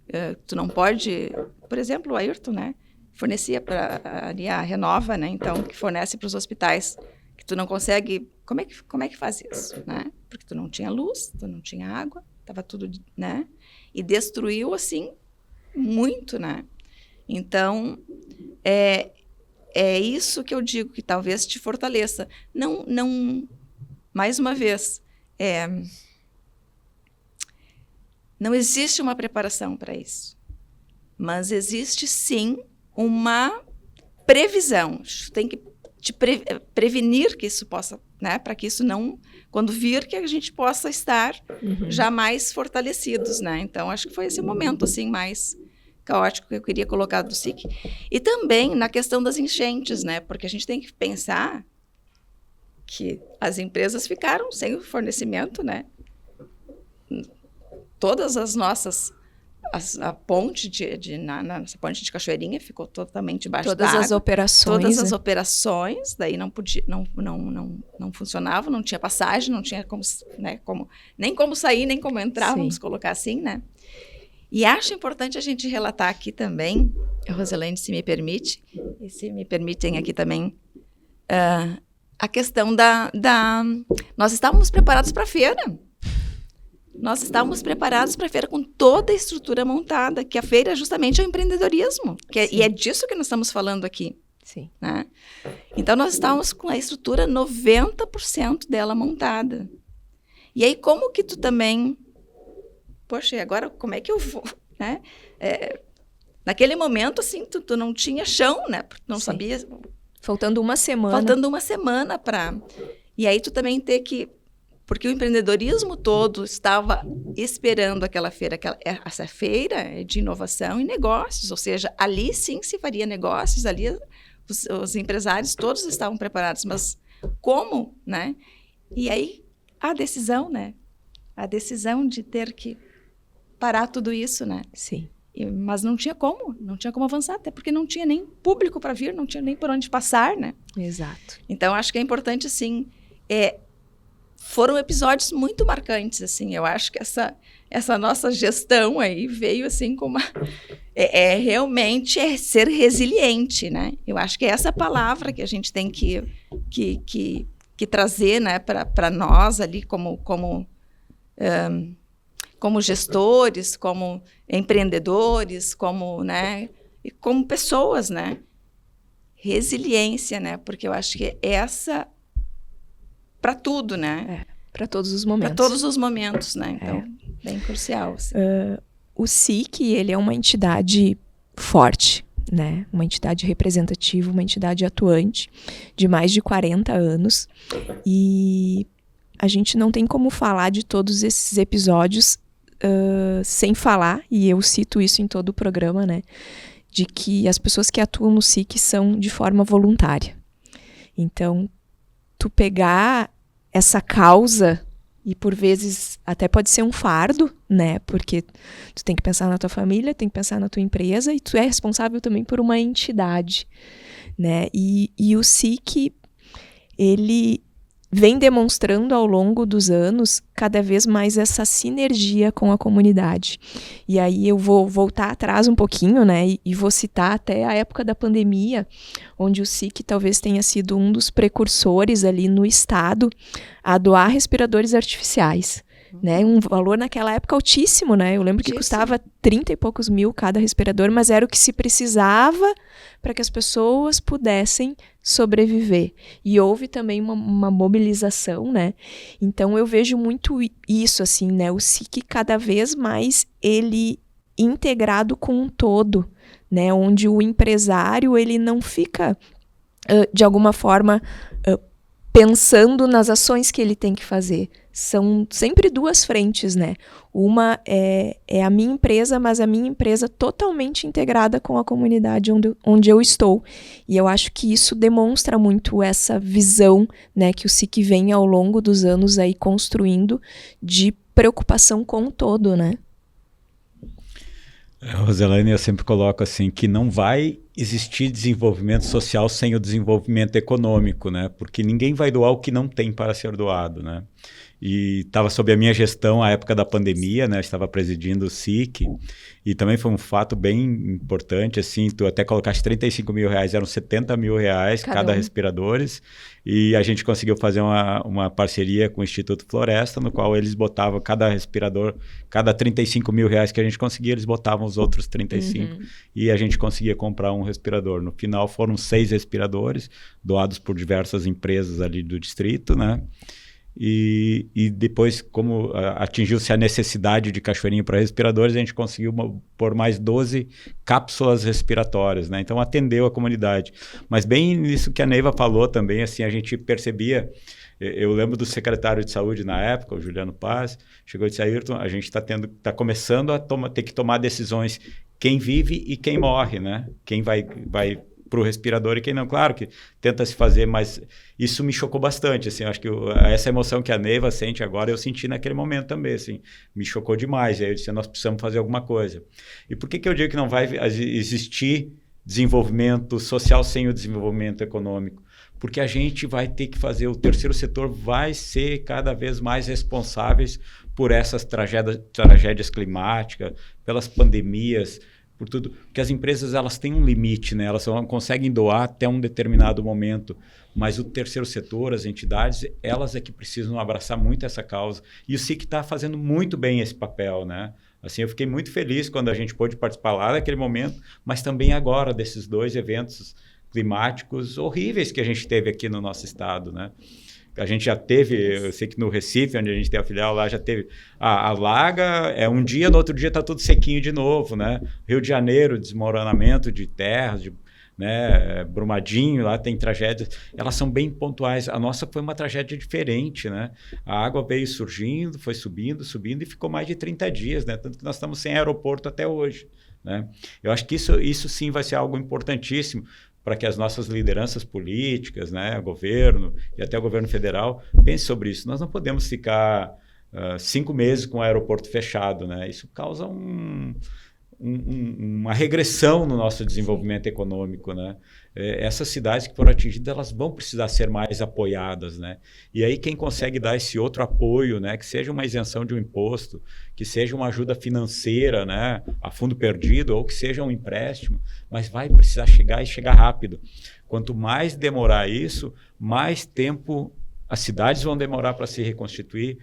tu não pode, por exemplo, o Ayrton, né? Fornecia para a Renova, né? Então, que fornece para os hospitais, que tu não consegue, como é que faz isso, né? Porque tu não tinha luz, tu não tinha água, estava tudo, né? E destruiu, assim, muito, né? Então, é isso que eu digo, que talvez te fortaleça. Não, mais uma vez, não existe uma preparação para isso, mas existe sim uma previsão. Tem que te prevenir que isso possa, né, para que isso não, quando vir, que a gente possa estar já mais fortalecidos, né? Então, acho que foi esse momento assim mais caótico que eu queria colocar do SIC. E também na questão das enchentes, né? Porque a gente tem que pensar que as empresas ficaram sem o fornecimento, né? Todas as nossas, a ponte nossa ponte de Cachoeirinha ficou totalmente debaixo d'água. Todas as operações. Todas as operações, daí não podia, não funcionava, não tinha passagem, não tinha como, né, nem como sair, nem como entrar, Sim. vamos colocar assim, né? E acho importante a gente relatar aqui também, Roselene, se me permite, e se me permitem aqui também, a questão nós estávamos preparados para a feira. Nós estávamos preparados para a feira com toda a estrutura montada, que a feira justamente é o empreendedorismo. E é disso que nós estamos falando aqui. Sim. Né? Então, nós estávamos com a estrutura 90% dela montada. E aí, como que tu também... Poxa, e agora como é que eu vou? Né? Naquele momento, assim, tu não tinha chão, né? Porque tu não sabia... Faltando uma semana. Faltando uma semana para... E aí, tu também ter que... Porque o empreendedorismo todo estava esperando aquela feira. Essa feira é de inovação e negócios, ou seja, ali sim se faria negócios, ali os empresários todos estavam preparados, mas como, né? E aí a decisão, né? A decisão de ter que parar tudo isso, né? Sim. Mas não tinha como avançar, até porque não tinha nem público para vir, não tinha nem por onde passar, né? Exato. Então, acho que é importante, assim, foram episódios muito marcantes, assim. Eu acho que essa nossa gestão aí veio, assim, com uma... realmente ser resiliente, né? Eu acho que é essa palavra que a gente tem que trazer, né, para nós ali como gestores, como empreendedores, né, e como pessoas, né? Resiliência, né? Porque eu acho que essa... para tudo, né? Para todos os momentos. Para todos os momentos, né? Então, bem crucial. Assim. O SIC, ele é uma entidade forte, né? Uma entidade representativa, uma entidade atuante de mais de 40 anos. E a gente não tem como falar de todos esses episódios sem falar, e eu cito isso em todo o programa, né? De que as pessoas que atuam no SIC são de forma voluntária. Então, tu pegar essa causa, e por vezes até pode ser um fardo, né? Porque tu tem que pensar na tua família, tem que pensar na tua empresa, e tu é responsável também por uma entidade, né? E o SIC, ele vem demonstrando ao longo dos anos cada vez mais essa sinergia com a comunidade. E aí eu vou voltar atrás um pouquinho, né, e vou citar até a época da pandemia, onde o SIC talvez tenha sido um dos precursores ali no estado a doar respiradores artificiais. Né, um valor naquela época altíssimo, né? Eu lembro que custava 30 e poucos mil cada respirador, mas era o que se precisava para que as pessoas pudessem sobreviver. E houve também uma mobilização, né? Então eu vejo muito isso, assim, né? O SIC cada vez mais ele integrado com um todo, né? Onde o empresário ele não fica de alguma forma pensando nas ações que ele tem que fazer. São sempre duas frentes, né? Uma é a minha empresa, mas a minha empresa totalmente integrada com a comunidade onde eu estou. E eu acho que isso demonstra muito essa visão, né, que o SIC vem ao longo dos anos aí construindo de preocupação com o todo, né? Roselene, eu sempre coloco assim que não vai existir desenvolvimento social sem o desenvolvimento econômico, né? Porque ninguém vai doar o que não tem para ser doado, né? e estava sob a minha gestão a época da pandemia, né? Eu estava presidindo o SIC, e também foi um fato bem importante, assim, tu até colocaste R$35 mil, eram R$70 mil cada respiradores, e a gente conseguiu fazer uma parceria com o Instituto Floresta, no qual eles botavam cada respirador, cada R$35 mil que a gente conseguia, eles botavam os outros 35, e a gente conseguia comprar um respirador. No final foram 6 respiradores, doados por diversas empresas ali do distrito, né? E depois, como atingiu-se a necessidade de Cachoeirinha para respiradores, a gente conseguiu pôr mais 12 cápsulas respiratórias, né? Então atendeu a comunidade. Mas bem nisso que a Neiva falou também, assim, a gente percebia, eu lembro do secretário de saúde na época, o Juliano Paz, chegou e disse: Ayrton, a gente está começando a ter que tomar decisões, quem vive e quem morre, né? Quem vai para o respirador e quem não. Claro que tenta se fazer, mas isso me chocou bastante, assim, acho que essa emoção que a Neiva sente agora, eu senti naquele momento também, assim, me chocou demais, e aí eu disse: nós precisamos fazer alguma coisa. E por que eu digo que não vai existir desenvolvimento social sem o desenvolvimento econômico? Porque a gente vai ter que fazer, o terceiro setor vai ser cada vez mais responsáveis por essas tragédias climáticas, pelas pandemias, por tudo, porque as empresas, elas têm um limite, né? Elas só conseguem doar até um determinado momento, mas o terceiro setor, as entidades, elas é que precisam abraçar muito essa causa, e o SIC está fazendo muito bem esse papel, né? Assim, eu fiquei muito feliz quando a gente pôde participar lá daquele momento, mas também agora desses 2 eventos climáticos horríveis que a gente teve aqui no nosso estado, né? A gente já teve, eu sei que no Recife, onde a gente tem a filial lá, já teve a alaga, um dia, no outro dia está tudo sequinho de novo, né? Rio de Janeiro, desmoronamento de terras, né? Brumadinho, lá tem tragédias, elas são bem pontuais. A nossa foi uma tragédia diferente, né? A água veio surgindo, foi subindo e ficou mais de 30 dias, né? Tanto que nós estamos sem aeroporto até hoje, né? Eu acho que isso sim vai ser algo importantíssimo, para que as nossas lideranças políticas, né, governo e até o governo federal, pensem sobre isso. Nós não podemos ficar 5 meses com o aeroporto fechado, né? Isso causa uma regressão no nosso desenvolvimento econômico, né? Essas cidades que foram atingidas, elas vão precisar ser mais apoiadas, né? E aí quem consegue dar esse outro apoio, né? Que seja uma isenção de um imposto, que seja uma ajuda financeira, né? A fundo perdido, ou que seja um empréstimo, mas vai precisar chegar rápido. Quanto mais demorar isso, mais tempo as cidades vão demorar para se reconstituir,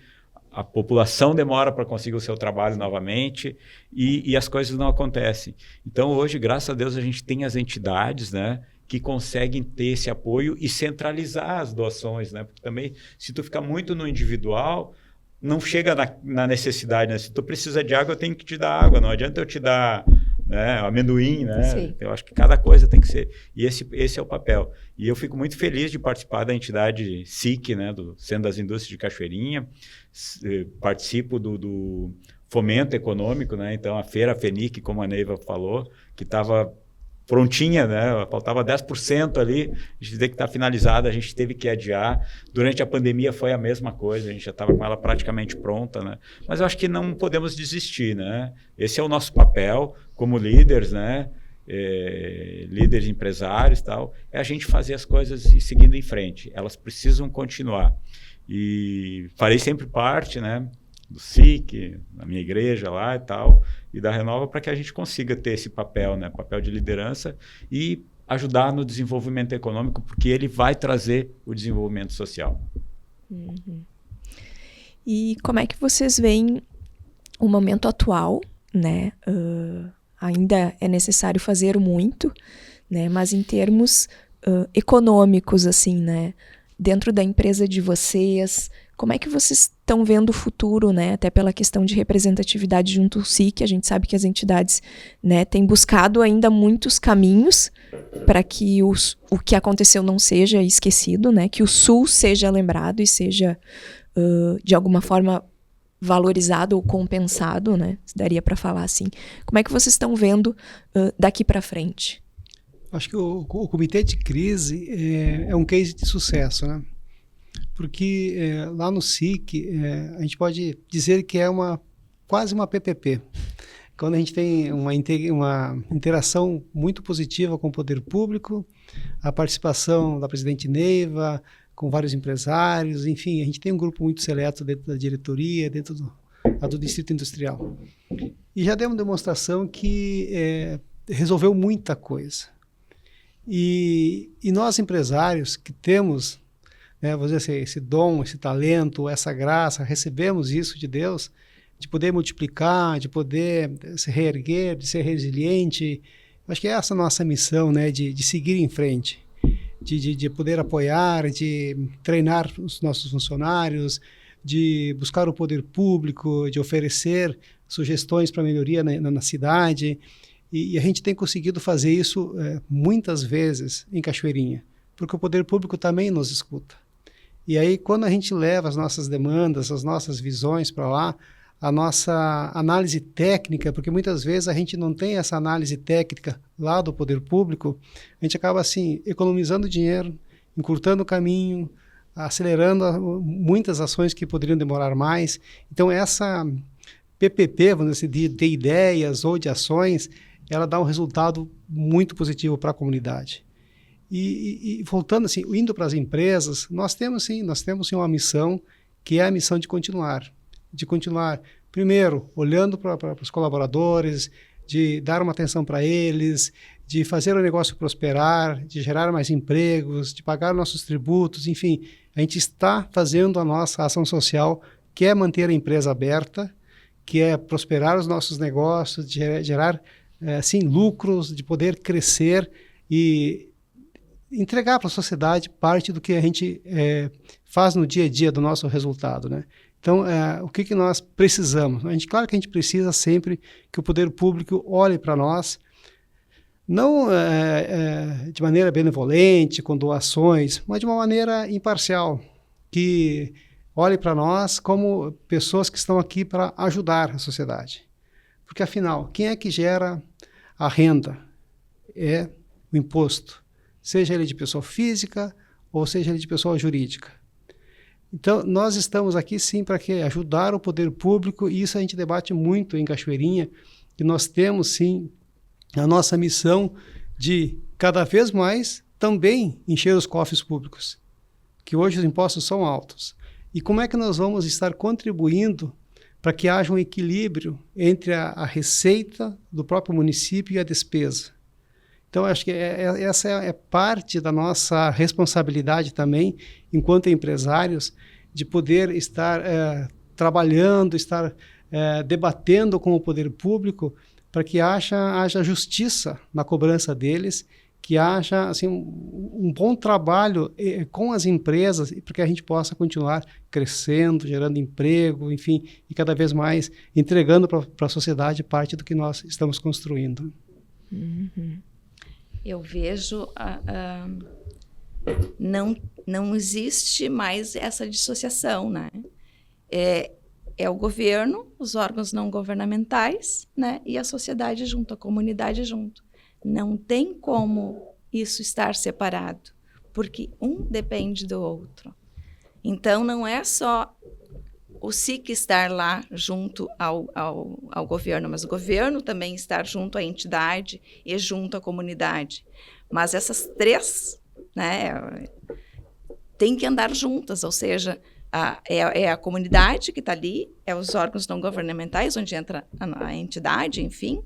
a população demora para conseguir o seu trabalho novamente, e as coisas não acontecem. Então, hoje, graças a Deus, a gente tem as entidades, né, que conseguem ter esse apoio e centralizar as doações, né? Porque também, se tu ficar muito no individual, não chega na necessidade, né? Se tu precisa de água, eu tenho que te dar água, não adianta eu te dar, né, amendoim, né? Sim. Eu acho que cada coisa tem que ser, e esse é o papel. E eu fico muito feliz de participar da entidade SIC, né, do Centro das Indústrias de Cachoeirinha, participo do fomento econômico, né? Então a feira FENIC, como a Neiva falou, que estava prontinha, né? Faltava 10% ali, a gente teve que estar finalizada, a gente teve que adiar. Durante a pandemia foi a mesma coisa, a gente já estava com ela praticamente pronta, né? Mas eu acho que não podemos desistir, né? Esse é o nosso papel como líderes, né? Líderes empresários e tal, é a gente fazer as coisas e seguindo em frente. Elas precisam continuar. E farei sempre parte, né, do SIC, da minha igreja lá e tal, e da Renova, para que a gente consiga ter esse papel, né, papel de liderança e ajudar no desenvolvimento econômico, porque ele vai trazer o desenvolvimento social. Uhum. E como é que vocês veem o momento atual, né? Ainda é necessário fazer muito, né? Mas em termos econômicos, assim, né? Dentro da empresa de vocês, como é que vocês estão vendo o futuro, né? Até pela questão de representatividade junto ao SIC, a gente sabe que as entidades, né, têm buscado ainda muitos caminhos para que o que aconteceu não seja esquecido, né? Que o Sul seja lembrado e seja, de alguma forma, valorizado ou compensado, né? Se daria para falar assim. Como é que vocês estão vendo daqui para frente? Acho que o comitê de crise é um case de sucesso, né? Porque lá no SIC a gente pode dizer que é quase uma PPP. Quando a gente tem uma interação muito positiva com o poder público, a participação da presidente Neiva, com vários empresários, enfim, a gente tem um grupo muito seleto dentro da diretoria, dentro do Distrito Industrial. E já demos demonstração que resolveu muita coisa. E nós, empresários, que temos, né, vamos dizer assim, esse dom, esse talento, essa graça, recebemos isso de Deus, de poder multiplicar, de poder se reerguer, de ser resiliente. Acho que é essa a nossa missão, né, de seguir em frente, de poder apoiar, de treinar os nossos funcionários, de buscar o poder público, de oferecer sugestões para melhoria na cidade. E a gente tem conseguido fazer isso muitas vezes em Cachoeirinha, porque o poder público também nos escuta. E aí, quando a gente leva as nossas demandas, as nossas visões para lá, a nossa análise técnica, porque muitas vezes a gente não tem essa análise técnica lá do poder público, a gente acaba assim economizando dinheiro, encurtando o caminho, acelerando muitas ações que poderiam demorar mais. Então essa PPP, vamos dizer, de ideias ou de ações, ela dá um resultado muito positivo para a comunidade. E voltando assim, indo para as empresas, nós temos sim uma missão, que é a missão de continuar, primeiro, olhando para os colaboradores, de dar uma atenção para eles, de fazer o negócio prosperar, de gerar mais empregos, de pagar nossos tributos, enfim, a gente está fazendo a nossa ação social, que é manter a empresa aberta, que é prosperar os nossos negócios, de gerar, assim, lucros, de poder crescer e entregar para a sociedade parte do que a gente faz no dia a dia do nosso resultado, né? Então, o que nós precisamos? Claro que a gente precisa sempre que o poder público olhe para nós, não de maneira benevolente, com doações, mas de uma maneira imparcial, que olhe para nós como pessoas que estão aqui para ajudar a sociedade. Porque, afinal, quem é que gera a renda? É o imposto, seja ele de pessoa física ou seja ele de pessoa jurídica. Então, nós estamos aqui, sim, para ajudar o poder público, e isso a gente debate muito em Cachoeirinha, que nós temos, sim, a nossa missão de, cada vez mais, também encher os cofres públicos, que hoje os impostos são altos. E como é que nós vamos estar contribuindo para que haja um equilíbrio entre a receita do próprio município e a despesa? Então, acho que essa é parte da nossa responsabilidade também, enquanto empresários, de poder estar trabalhando, estar debatendo com o poder público para que haja justiça na cobrança deles, que haja assim, um bom trabalho com as empresas para que a gente possa continuar crescendo, gerando emprego, enfim, e cada vez mais entregando para a sociedade parte do que nós estamos construindo. Uhum. Eu vejo, não existe mais essa dissociação, né? É o governo, os órgãos não governamentais, né? E a sociedade junto, a comunidade junto. Não tem como isso estar separado, porque um depende do outro. Então, não é só o SIC estar lá junto ao governo, mas o governo também estar junto à entidade e junto à comunidade. Mas essas três, né, têm que andar juntas, ou seja, é a comunidade que está ali, é os órgãos não governamentais, onde entra a entidade, enfim,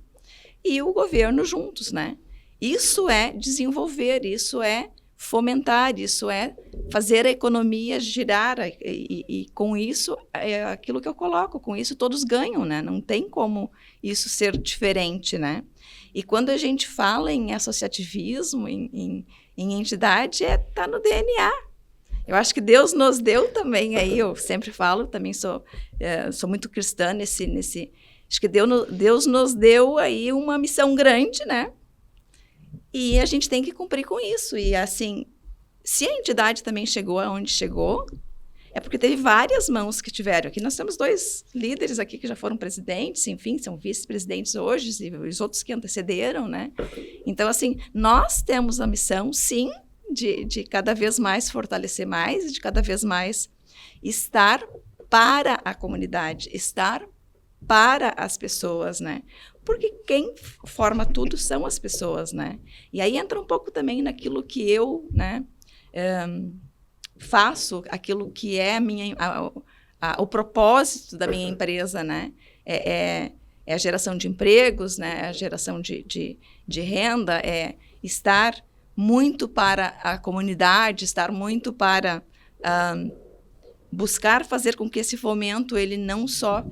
e o governo juntos, né? Isso é desenvolver, isso é fomentar, isso é fazer a economia girar, e com isso é aquilo que eu coloco, com isso todos ganham, né? Não tem como isso ser diferente, né? E quando a gente fala em associativismo, em entidade, tá no DNA. Eu acho que Deus nos deu também, aí eu sempre falo, também sou muito cristã acho que Deus nos deu aí uma missão grande, né? E a gente tem que cumprir com isso. E, assim, se a entidade também chegou aonde chegou, é porque teve várias mãos que tiveram. Aqui nós temos 2 líderes aqui que já foram presidentes, enfim, são vice-presidentes hoje, e os outros que antecederam, né? Então, assim, nós temos a missão, sim, de cada vez mais fortalecer mais, de cada vez mais estar para a comunidade, estar para as pessoas, né? Porque quem forma tudo são as pessoas, né? E aí entra um pouco também naquilo que eu, né, faço aquilo que é o propósito da minha empresa, né? É a geração de empregos, né? A geração de renda, é estar muito para a comunidade, estar muito para buscar fazer com que esse fomento ele não só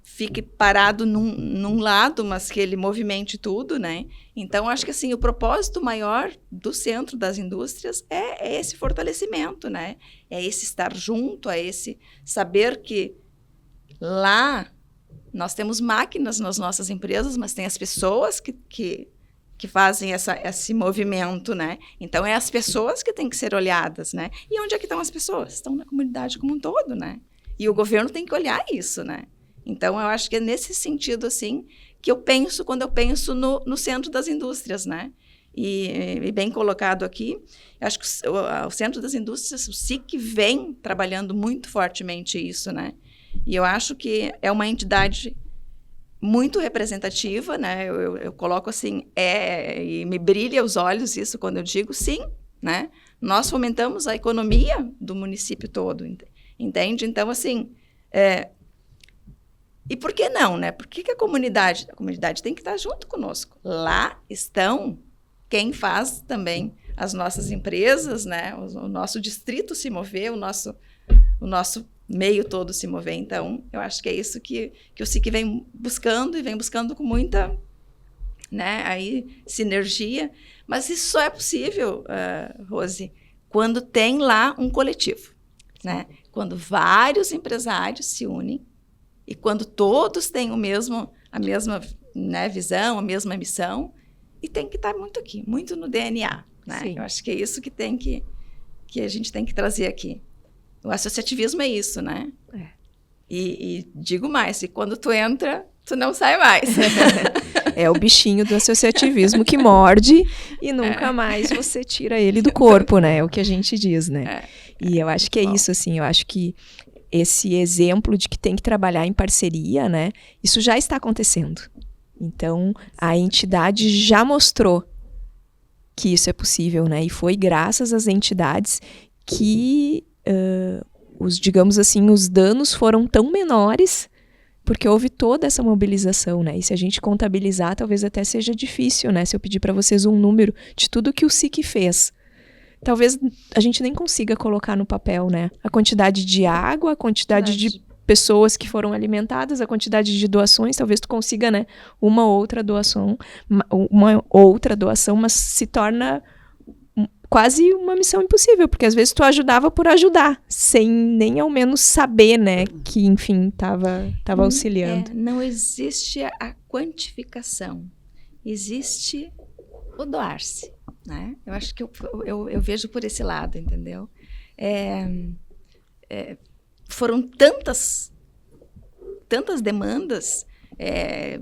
fique parado num lado, mas que ele movimente tudo, né? Então, acho que assim, o propósito maior do Centro das Indústrias é esse fortalecimento, né? É esse estar junto, é esse saber que lá nós temos máquinas nas nossas empresas, mas tem as pessoas que fazem esse movimento, né? Então, é as pessoas que têm que ser olhadas, né? E onde é que estão as pessoas? Estão na comunidade como um todo, né? E o governo tem que olhar isso, né? Então, eu acho que é nesse sentido, assim, que eu penso quando eu penso no Centro das Indústrias, né? E bem colocado aqui, eu acho que o Centro das Indústrias, o SIC, vem trabalhando muito fortemente isso, né? E eu acho que é uma entidade muito representativa, né? Eu coloco assim, e me brilha os olhos isso quando eu digo sim, né? Nós fomentamos a economia do município todo, entende? Então, assim, e por que não, né? Por que a comunidade tem que estar junto conosco? Lá estão quem faz também as nossas empresas, né? O nosso distrito se mover, o nosso meio todo se mover. Então, eu acho que é isso que o SIC vem buscando com muita, né, aí, sinergia. Mas isso só é possível, Rose, quando tem lá um coletivo, né? Quando vários empresários se unem e quando todos têm a mesma, né, visão, a mesma missão, e tem que estar muito aqui, muito no DNA, né? Eu acho que é isso que a gente tem que trazer aqui. O associativismo é isso, né? E digo mais, e quando tu entra, tu não sai mais. É o bichinho do associativismo que morde e nunca mais você tira ele do corpo, né? É o que a gente diz, né? E eu acho que é isso, assim, eu acho que esse exemplo de que tem que trabalhar em parceria, né? Isso já está acontecendo. Então, a entidade já mostrou que isso é possível, né? E foi graças às entidades que digamos assim, os danos foram tão menores porque houve toda essa mobilização, né? E se a gente contabilizar, talvez até seja difícil, né? Se eu pedir para vocês um número de tudo que o SIC fez, talvez a gente nem consiga colocar no papel, né? A quantidade de água, a quantidade de pessoas que foram alimentadas, a quantidade de doações, talvez tu consiga, né? Uma outra doação, mas se torna quase uma missão impossível, porque às vezes tu ajudava por ajudar, sem nem ao menos saber, né, que, enfim, tava auxiliando. Não existe a quantificação, existe o doar-se, né? Eu acho que eu vejo por esse lado, entendeu? Foram tantas demandas,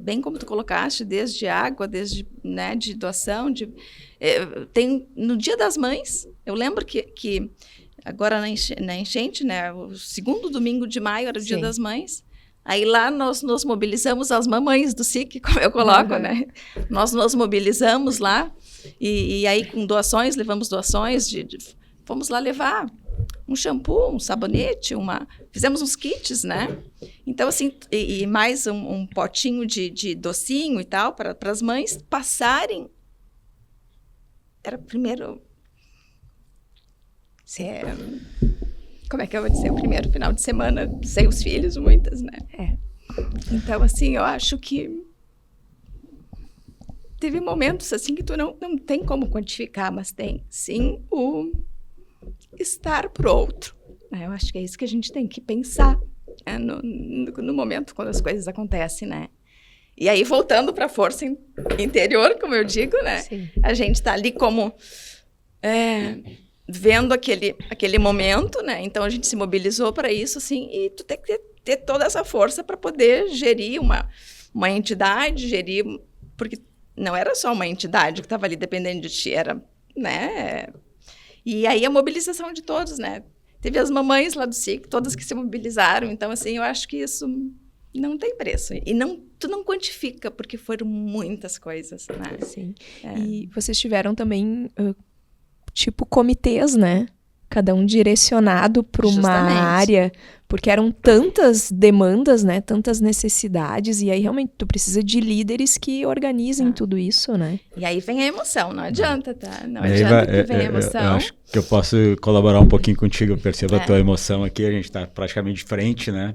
bem como tu colocaste, desde água, desde, né, de doação, tem no Dia das Mães, eu lembro que agora na enchente, né, o segundo domingo de maio era o Dia das Mães, aí lá nós nos mobilizamos, as mamães do SIC, como eu coloco, né, nós nos mobilizamos lá, e aí com doações, levamos doações, fomos lá levar um shampoo, um sabonete, fizemos uns kits, né? Então, assim, e mais um potinho de docinho e tal, para as mães passarem. Era primeiro... como é que eu vou dizer? O primeiro final de semana sem os filhos, muitas, né? Então, assim, eu acho que teve momentos, assim, que tu não tem como quantificar, mas tem, sim, o estar pro outro. Eu acho que é isso que a gente tem que pensar no momento quando as coisas acontecem, né? E aí, voltando para a força interior, como eu digo, né? Sim. A gente está ali como vendo aquele momento, né? Então, a gente se mobilizou para isso, assim, e tu tem que ter toda essa força para poder gerir uma entidade, porque não era só uma entidade que estava ali dependendo de ti, era, né? E aí a mobilização de todos, né? Teve as mamães lá do SIC, todas que se mobilizaram. Então, assim, eu acho que isso não tem preço. E tu não quantifica, porque foram muitas coisas, né? Sim. E vocês tiveram também, tipo, comitês, né? cada um direcionado para uma Justamente. área, porque eram tantas demandas, né, tantas necessidades, e aí realmente tu precisa de líderes que organizem tudo isso, né? E aí vem a emoção, não adianta, tá? Não Neiva, adianta que vem a emoção. eu acho que eu posso colaborar um pouquinho contigo, eu percebo a É. tua emoção aqui, a gente está praticamente de frente, né?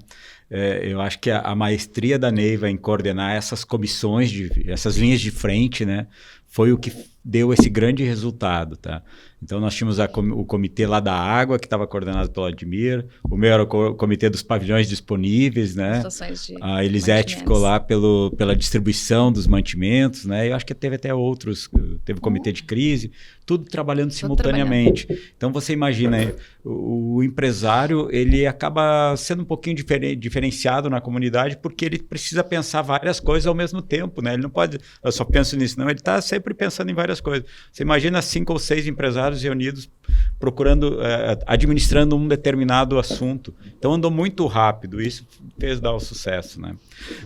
Eu acho que a maestria da Neiva em coordenar essas comissões, essas linhas de frente, né? Foi o que deu esse grande resultado, tá? Então, nós tínhamos o comitê lá da água, que estava coordenado pelo Admir, o meu era o comitê dos pavilhões disponíveis, né? Situações de A Elisete ficou lá pela distribuição dos mantimentos, né? Eu acho que teve até outros, teve o comitê de crise, tudo trabalhando simultaneamente. Então, você imagina, o empresário, ele acaba sendo um pouquinho diferenciado na comunidade, porque ele precisa pensar várias coisas ao mesmo tempo, né? Ele não pode, eu só penso nisso, não, ele está sempre pensando em várias coisas. Você imagina 5 ou 6 empresários reunidos procurando, administrando um determinado assunto. Então andou muito rápido, isso fez dar o sucesso, né?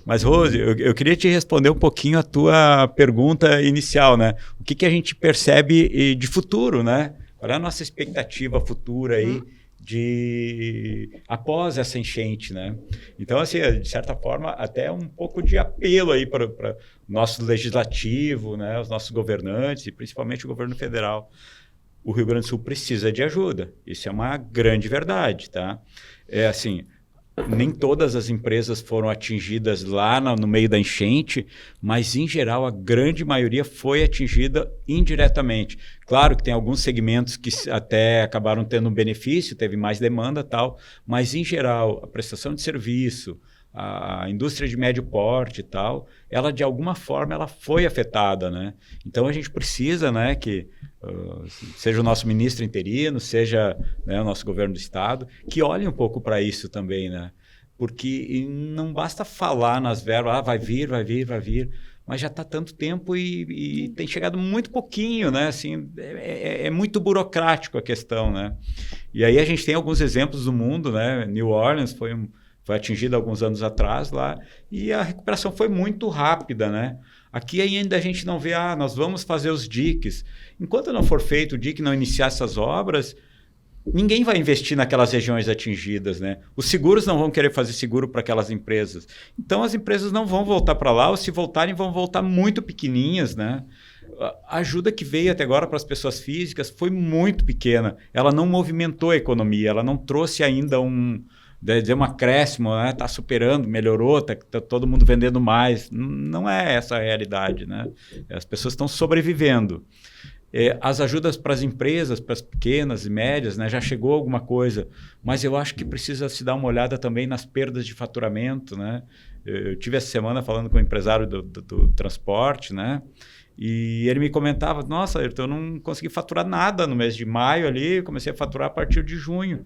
Mas, Rose, eu queria te responder um pouquinho a tua pergunta inicial, né? O que a gente percebe de futuro, né? Qual é a nossa expectativa futura aí após essa enchente, né? Então, assim, de certa forma, até um pouco de apelo aí para o nosso legislativo, né? Os nossos governantes e principalmente o governo federal. O Rio Grande do Sul precisa de ajuda. Isso é uma grande verdade, tá? É assim, nem todas as empresas foram atingidas lá no meio da enchente, mas, em geral, a grande maioria foi atingida indiretamente. Claro que tem alguns segmentos que até acabaram tendo um benefício, teve mais demanda e tal, mas, em geral, a prestação de serviço, a indústria de médio porte e tal, ela, de alguma forma, ela foi afetada, né? Então, a gente precisa, né, que seja o nosso ministro interino, seja, né, o nosso governo do estado, que olhe um pouco para isso também, né? Porque não basta falar nas verbas, vai vir, mas já está tanto tempo e tem chegado muito pouquinho, né? Assim, é muito burocrático a questão, né? E aí a gente tem alguns exemplos do mundo, né? New Orleans foi atingida alguns anos atrás lá e a recuperação foi muito rápida, né? Aqui ainda a gente não vê, nós vamos fazer os diques. Enquanto não for feito o dique, não iniciar essas obras, ninguém vai investir naquelas regiões atingidas, né? Os seguros não vão querer fazer seguro para aquelas empresas. Então, as empresas não vão voltar para lá, ou se voltarem, vão voltar muito pequenininhas, né? A ajuda que veio até agora para as pessoas físicas foi muito pequena. Ela não movimentou a economia, ela não trouxe ainda um acréscimo, né? Está superando, melhorou, tá todo mundo vendendo mais. Não é essa a realidade, né? As pessoas estão sobrevivendo. As ajudas para as empresas, para as pequenas e médias, né? Já chegou alguma coisa, mas eu acho que precisa se dar uma olhada também nas perdas de faturamento, né? Eu tive essa semana falando com o empresário do transporte, né? E ele me comentava, nossa, eu não consegui faturar nada no mês de maio ali, comecei a faturar a partir de junho.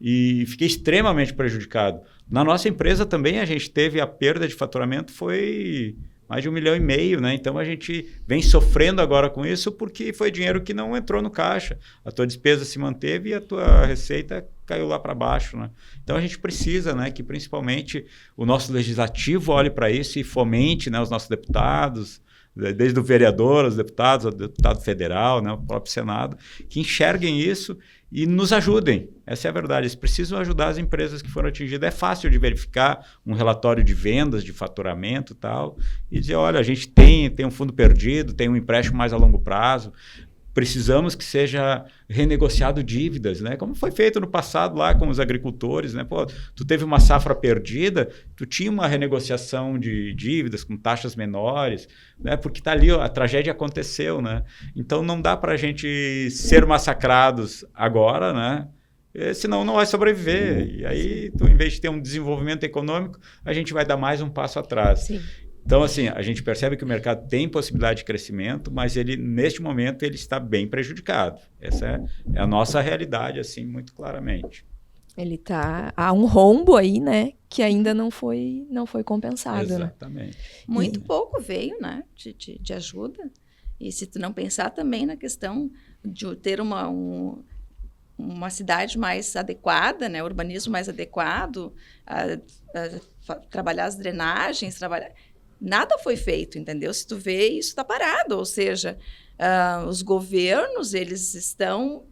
E fiquei extremamente prejudicado. Na nossa empresa também a gente teve a perda de faturamento, foi mais de 1,5 milhão, né? Então a gente vem sofrendo agora com isso porque foi dinheiro que não entrou no caixa. A tua despesa se manteve e a tua receita caiu lá para baixo, né? Então a gente precisa, né, que principalmente o nosso legislativo olhe para isso e fomente, né, os nossos deputados, desde o vereador, os deputados, o deputado federal, né, o próprio Senado, que enxerguem isso e nos ajudem. Essa é a verdade. Eles precisam ajudar as empresas que foram atingidas. É fácil de verificar um relatório de vendas, de faturamento e tal, e dizer, olha, a gente tem um fundo perdido, tem um empréstimo mais a longo prazo, precisamos que seja renegociado dívidas, né? Como foi feito no passado lá com os agricultores, né? Pô, tu teve uma safra perdida, tu tinha uma renegociação de dívidas com taxas menores, né? Porque tá ali, a tragédia aconteceu, né? Então não dá para a gente ser massacrados agora, né? Senão não vai sobreviver. E aí, em vez de ter um desenvolvimento econômico, a gente vai dar mais um passo atrás. Sim. Então, assim, a gente percebe que o mercado tem possibilidade de crescimento, mas neste momento, ele está bem prejudicado. Essa é a nossa realidade, assim, muito claramente. Há um rombo aí, né, que ainda não foi compensado. Exatamente. Né? Muito pouco veio, né, de ajuda. E se tu não pensar também na questão de ter uma cidade mais adequada, né, urbanismo mais adequado, trabalhar as drenagens, nada foi feito, entendeu? Se tu vê, isso está parado, ou seja, os governos, eles estão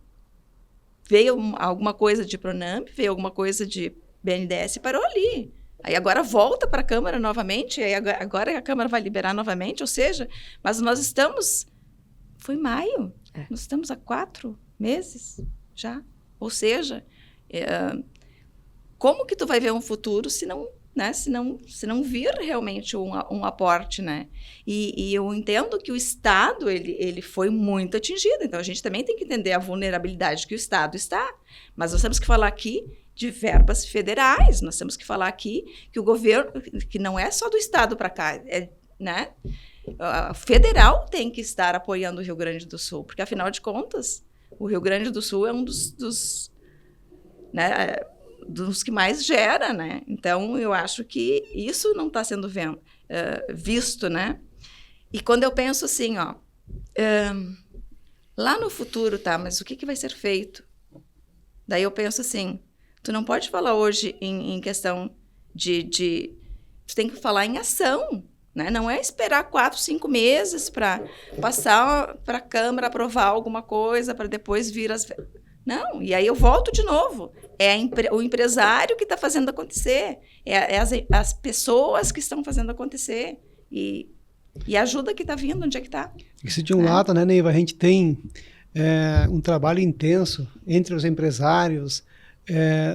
veio alguma coisa de Pronamp, veio alguma coisa de BNDES e parou ali. Aí agora volta para a Câmara novamente, aí agora a Câmara vai liberar novamente, ou seja, mas nós estamos... Foi maio, nós estamos há 4 meses já. Ou seja, como que tu vai ver um futuro se não, né, se não vir realmente um aporte, né? E eu entendo que o Estado ele foi muito atingido, então a gente também tem que entender a vulnerabilidade que o Estado está. Mas nós temos que falar aqui de verbas federais, nós temos que falar aqui que o governo, que não é só do Estado para cá, né? O federal tem que estar apoiando o Rio Grande do Sul, porque, afinal de contas, o Rio Grande do Sul é um dos que mais gera, né? Então, eu acho que isso não está sendo visto, né? E quando eu penso assim, lá no futuro, tá, mas o que vai ser feito? Daí eu penso assim, tu não pode falar hoje em questão de... Tu tem que falar em ação, né? Não é esperar 4, 5 meses para passar para a Câmara, aprovar alguma coisa, para depois vir as... Não, e aí eu volto de novo. É o empresário que está fazendo acontecer, as pessoas que estão fazendo acontecer. E a ajuda que está vindo, onde é que está? Isso de um lado, né, Neiva, a gente tem um trabalho intenso entre os empresários,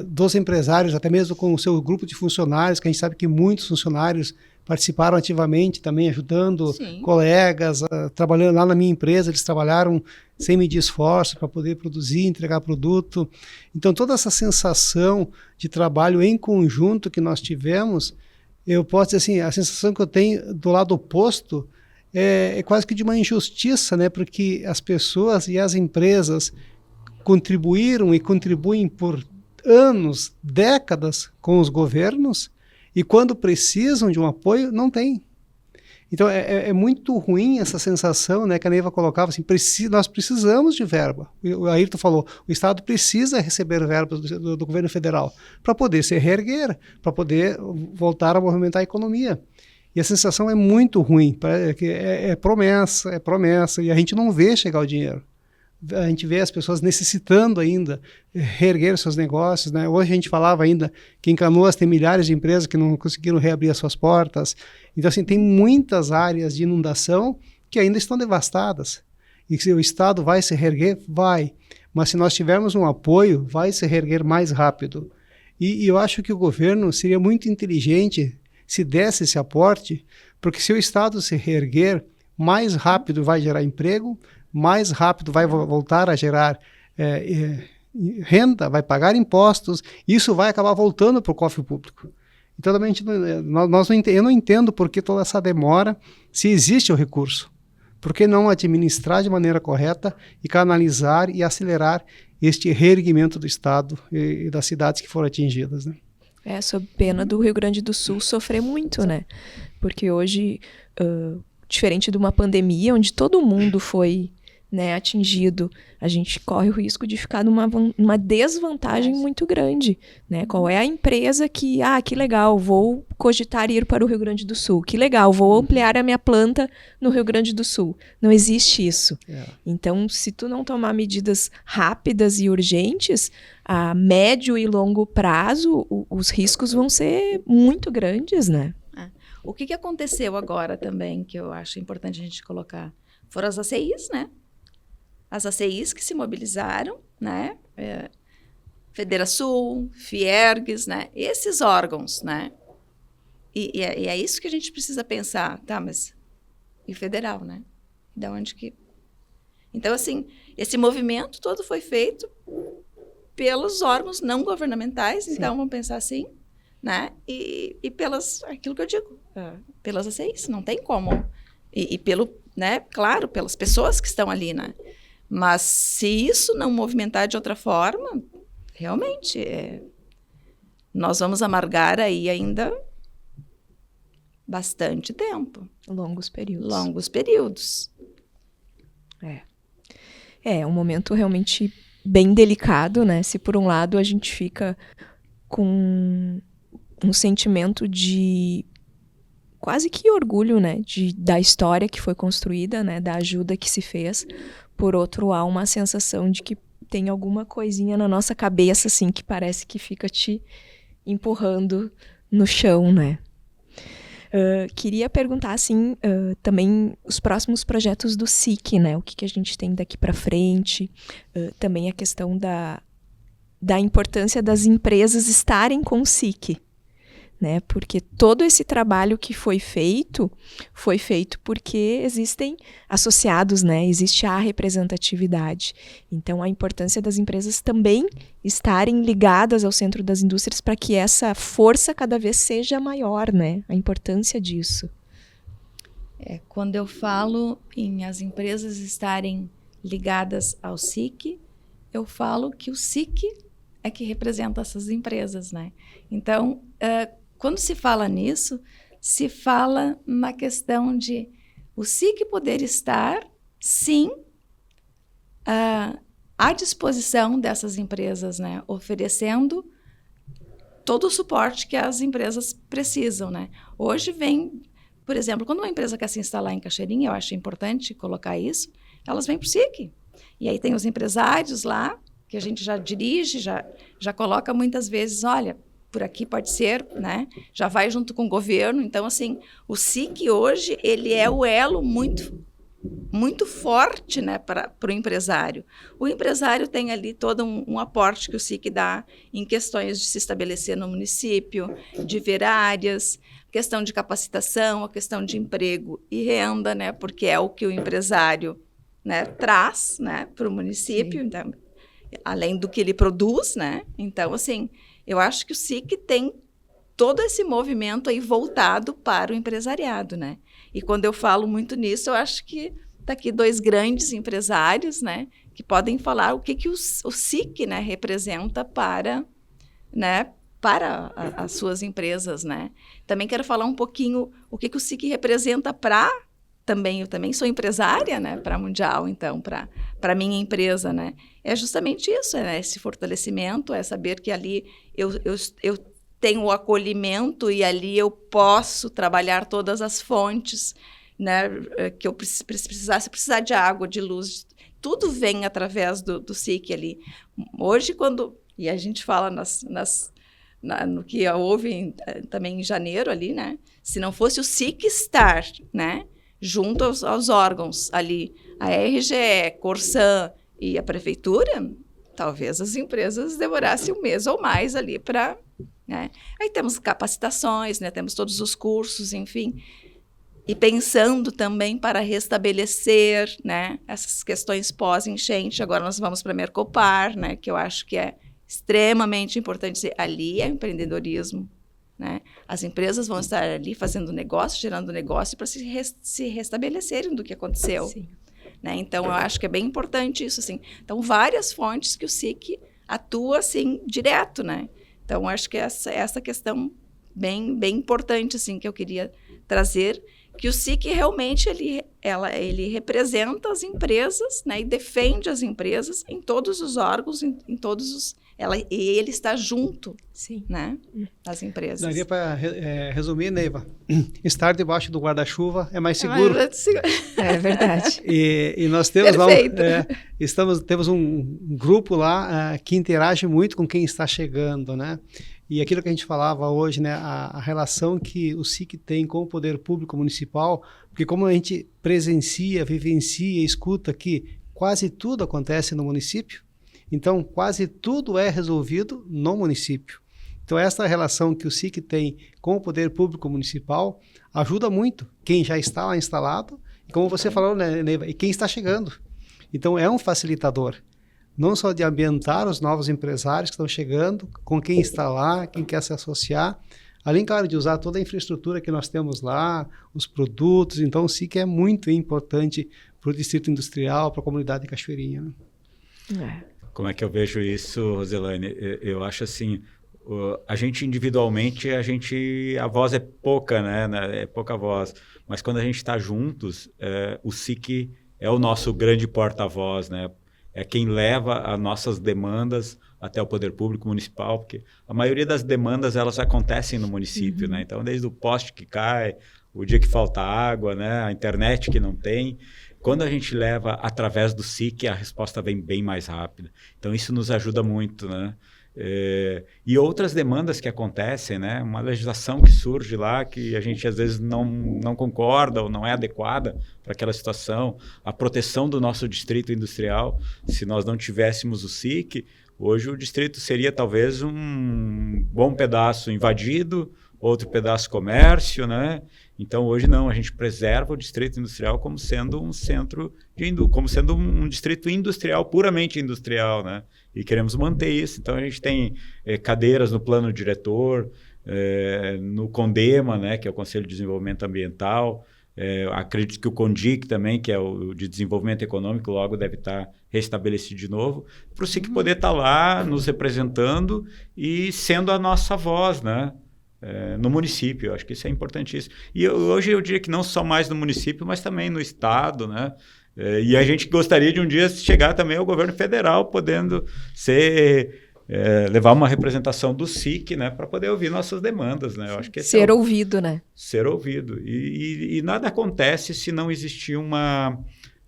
dos empresários, até mesmo com o seu grupo de funcionários, que a gente sabe que muitos funcionários participaram ativamente também, ajudando colegas, trabalhando lá na minha empresa, eles trabalharam sem medir esforço para poder produzir, entregar produto. Então, toda essa sensação de trabalho em conjunto que nós tivemos, eu posso dizer assim, a sensação que eu tenho do lado oposto é quase que de uma injustiça, né? Porque as pessoas e as empresas contribuíram e contribuem por anos, décadas com os governos, e quando precisam de um apoio, não tem. Então, é muito ruim essa sensação, né, que a Neiva colocava, assim, nós precisamos de verba. O Ayrton falou, o Estado precisa receber verbas do governo federal para poder se reerguer, para poder voltar a movimentar a economia. E a sensação é muito ruim, é promessa, e a gente não vê chegar o dinheiro. A gente vê as pessoas necessitando ainda reerguer seus negócios, né? Hoje a gente falava ainda que em Canoas tem milhares de empresas que não conseguiram reabrir as suas portas. Então, assim, tem muitas áreas de inundação que ainda estão devastadas. E se o Estado vai se reerguer, vai. Mas se nós tivermos um apoio, vai se reerguer mais rápido. E eu acho que o governo seria muito inteligente se desse esse aporte, porque se o Estado se reerguer, mais rápido vai gerar emprego, mais rápido vai voltar a gerar renda, vai pagar impostos, isso vai acabar voltando para o cofre público. Então, também eu não entendo por que toda essa demora, se existe o recurso. Por que não administrar de maneira correta e canalizar e acelerar este reerguimento do Estado e das cidades que foram atingidas, né? Sob pena do Rio Grande do Sul sofrer muito, né? Porque hoje, diferente de uma pandemia, onde todo mundo foi, né, atingido, a gente corre o risco de ficar numa desvantagem muito grande, né? Qual é a empresa que, que legal, vou cogitar ir para o Rio Grande do Sul, que legal, vou ampliar a minha planta no Rio Grande do Sul. Não existe isso. Então, se tu não tomar medidas rápidas e urgentes, a médio e longo prazo, os riscos vão ser muito grandes, né? O que aconteceu agora também, que eu acho importante a gente colocar, foram as ACIs, né? As ACIs que se mobilizaram, né? Federação, Fiergs, né? Esses órgãos, né? E é isso que a gente precisa pensar, tá? Mas e federal, né? Da onde que... Então, assim, esse movimento todo foi feito pelos órgãos não governamentais, então vamos pensar assim, né? E pelas, aquilo que eu digo, pelas ACIs, não tem como. E pelo, né? Claro, pelas pessoas que estão ali, né? Mas se isso não movimentar de outra forma, realmente, nós vamos amargar aí ainda bastante tempo. Longos períodos. Longos períodos. É um momento realmente bem delicado, né? Se por um lado a gente fica com um sentimento de quase que orgulho, né? Da história que foi construída, né? Da ajuda que se fez. Por outro, há uma sensação de que tem alguma coisinha na nossa cabeça, assim, que parece que fica te empurrando no chão, né? Queria perguntar, assim, também os próximos projetos do SIC, né? O que a gente tem daqui para frente. Também a questão da importância das empresas estarem com o SIC, né? Porque todo esse trabalho que foi feito porque existem associados, né? Existe a representatividade. Então, a importância das empresas também estarem ligadas ao Centro das Indústrias para que essa força cada vez seja maior, né? A importância disso. Quando eu falo em as empresas estarem ligadas ao SIC, eu falo que o SIC é que representa essas empresas, né? Então, quando se fala nisso, se fala na questão de o SIC poder estar, sim, à disposição dessas empresas, né? Oferecendo todo o suporte que as empresas precisam, né? Hoje vem, por exemplo, quando uma empresa quer se instalar em Cachoeirinha, eu acho importante colocar isso, elas vêm para o SIC. E aí tem os empresários lá, que a gente já dirige, já coloca muitas vezes, olha, por aqui pode ser, né? Já vai junto com o governo. Então, assim, o SIC hoje, ele é o elo muito forte, né, para o empresário. O empresário tem ali todo um aporte que o SIC dá em questões de se estabelecer no município, de ver áreas, questão de capacitação, a questão de emprego e renda, né, porque é o que o empresário, né, traz, né, para o município, então, além do que ele produz, né? Então, assim, eu acho que o SIC tem todo esse movimento aí voltado para o empresariado, né? E quando eu falo muito nisso, eu acho que tá aqui dois grandes empresários, né, que podem falar o que o SIC, né, representa para, né, para as suas empresas, né? Também quero falar um pouquinho o que o SIC representa para eu também sou empresária, né, para a Mundial, então, para minha empresa, né? É justamente isso, né? Esse fortalecimento, é saber que ali eu tenho o acolhimento e ali eu posso trabalhar todas as fontes, né, que eu precisar de água, de luz, tudo vem através do SIC ali. Hoje, e a gente fala no que houve também em janeiro ali, né? Se não fosse o SIC estar, né, junto aos órgãos ali, a RGE, Corsan e a prefeitura, talvez as empresas demorassem um mês ou mais ali para... Né? Aí temos capacitações, né? Temos todos os cursos, enfim, e pensando também para restabelecer, né, essas questões pós-enchente. Agora nós vamos para a Mercopar, né, que eu acho que é extremamente importante dizer, ali é empreendedorismo. Né? As empresas vão estar ali fazendo negócio, gerando negócio para se restabelecerem do que aconteceu. Sim. Né? Então, eu acho que é bem importante isso. Assim. Então, várias fontes que o SIC atua assim, direto. Né? Então, acho que essa questão bem importante assim, que eu queria trazer, que o SIC realmente ele representa as empresas, né, e defende as empresas em todos os órgãos, em todos os... E ele está junto, sim, né, das empresas. Daria para resumir, Neiva, estar debaixo do guarda-chuva é mais seguro. É verdade. E nós temos temos um grupo lá que interage muito com quem está chegando, né? E aquilo que a gente falava hoje, né, a relação que o SIC tem com o poder público municipal, porque como a gente presencia, vivencia, escuta que quase tudo acontece no município, então quase tudo é resolvido no município. Então essa relação que o SIC tem com o poder público municipal ajuda muito quem já está lá instalado, e como você falou, né, Neiva, e quem está chegando. Então é um facilitador. Não só de ambientar os novos empresários que estão chegando, com quem está lá, quem quer se associar, além, claro, de usar toda a infraestrutura que nós temos lá, os produtos. Então, o SIC é muito importante para o Distrito Industrial, para a comunidade de Cachoeirinha. Né? Como é que eu vejo isso, Roselane? Eu acho assim, a gente individualmente, a voz é pouca, né? É pouca voz. Mas quando a gente está juntos, o SIC é o nosso grande porta-voz, né? É quem leva as nossas demandas até o poder público municipal, porque a maioria das demandas elas acontecem no município, né? Então, desde o poste que cai, o dia que falta água, né? A internet que não tem. Quando a gente leva através do SIC, a resposta vem bem mais rápida. Então, isso nos ajuda muito, né? E outras demandas que acontecem, né? Uma legislação que surge lá que a gente às vezes não concorda ou não é adequada para aquela situação, a proteção do nosso distrito industrial. Se nós não tivéssemos o SIC, hoje o distrito seria talvez um bom pedaço invadido, outro pedaço comércio, né? Então hoje não, a gente preserva o distrito industrial como sendo um centro como sendo um distrito industrial, puramente industrial, né? E queremos manter isso. Então a gente tem cadeiras no plano diretor, no CONDEMA, né, que é o Conselho de Desenvolvimento Ambiental. Acredito que o CONDIC também, que é o de Desenvolvimento Econômico, logo deve estar restabelecido de novo, para o SIC poder estar lá nos representando e sendo a nossa voz, né? No município. Eu acho que isso é importantíssimo. E hoje eu diria que não só mais no município, mas também no estado, né? E a gente gostaria de um dia chegar também ao governo federal, podendo levar uma representação do SIC, né, para poder ouvir nossas demandas, né? Eu acho que ser ouvido, né? Ser ouvido. E nada acontece se não existir uma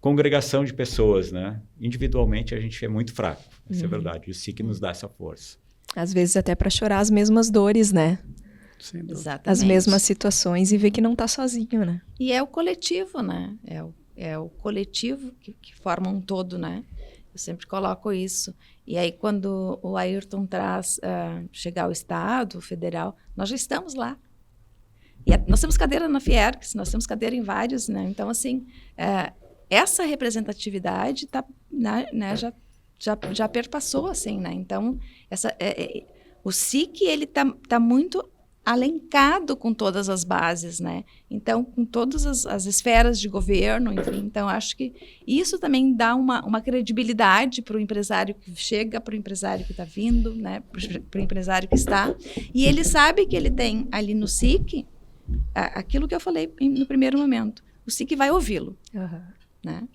congregação de pessoas, né? Individualmente a gente é muito fraco, isso é verdade. E o SIC nos dá essa força. Às vezes até para chorar as mesmas dores, né? Exatamente. As mesmas situações e ver que não está sozinho, né? E é o coletivo, né? É o coletivo que forma um todo, né? Eu sempre coloco isso. E aí, quando o Ayrton traz chegar ao Estado, federal, nós já estamos lá. E nós temos cadeira na Fiergs, nós temos cadeira em vários, né? Então, assim, essa representatividade já perpassou, assim, né? Então, o SIC, ele tá muito alencado com todas as bases, né? Então, com todas as esferas de governo, enfim. Então, acho que isso também dá uma credibilidade para o empresário que chega, para o empresário que está vindo, né? Para o empresário que está. E ele sabe que ele tem ali no SIC aquilo que eu falei no primeiro momento. O SIC vai ouvi-lo, né?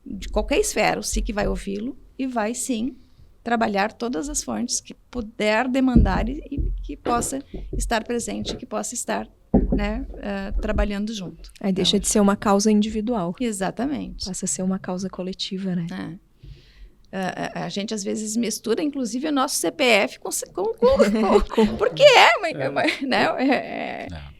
De qualquer esfera, o SIC vai ouvi-lo e vai, sim, trabalhar todas as fontes que puder demandar e que possa estar presente, que possa estar, né, trabalhando junto. Aí deixa de ser uma causa individual. Exatamente. Passa a ser uma causa coletiva, né? A gente, às vezes, mistura, inclusive, o nosso CPF com porque é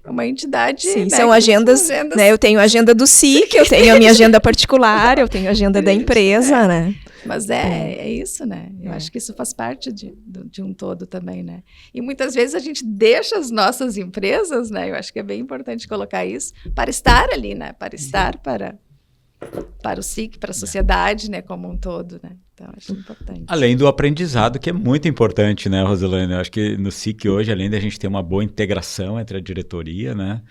uma entidade... Sim, né, são agendas, né? Eu tenho a agenda do SIC, eu tenho a minha agenda particular, eu tenho a agenda da empresa, né? Mas é isso, né? Eu acho que isso faz parte de um todo também, né? E muitas vezes a gente deixa as nossas empresas, né? Eu acho que é bem importante colocar isso, para estar ali, né? Para estar para o SIC, para a sociedade, né? Como um todo, né? Então, acho importante. Além do aprendizado, que é muito importante, né, Roselane? Eu acho que no SIC hoje, além de a gente ter uma boa integração entre a diretoria, né?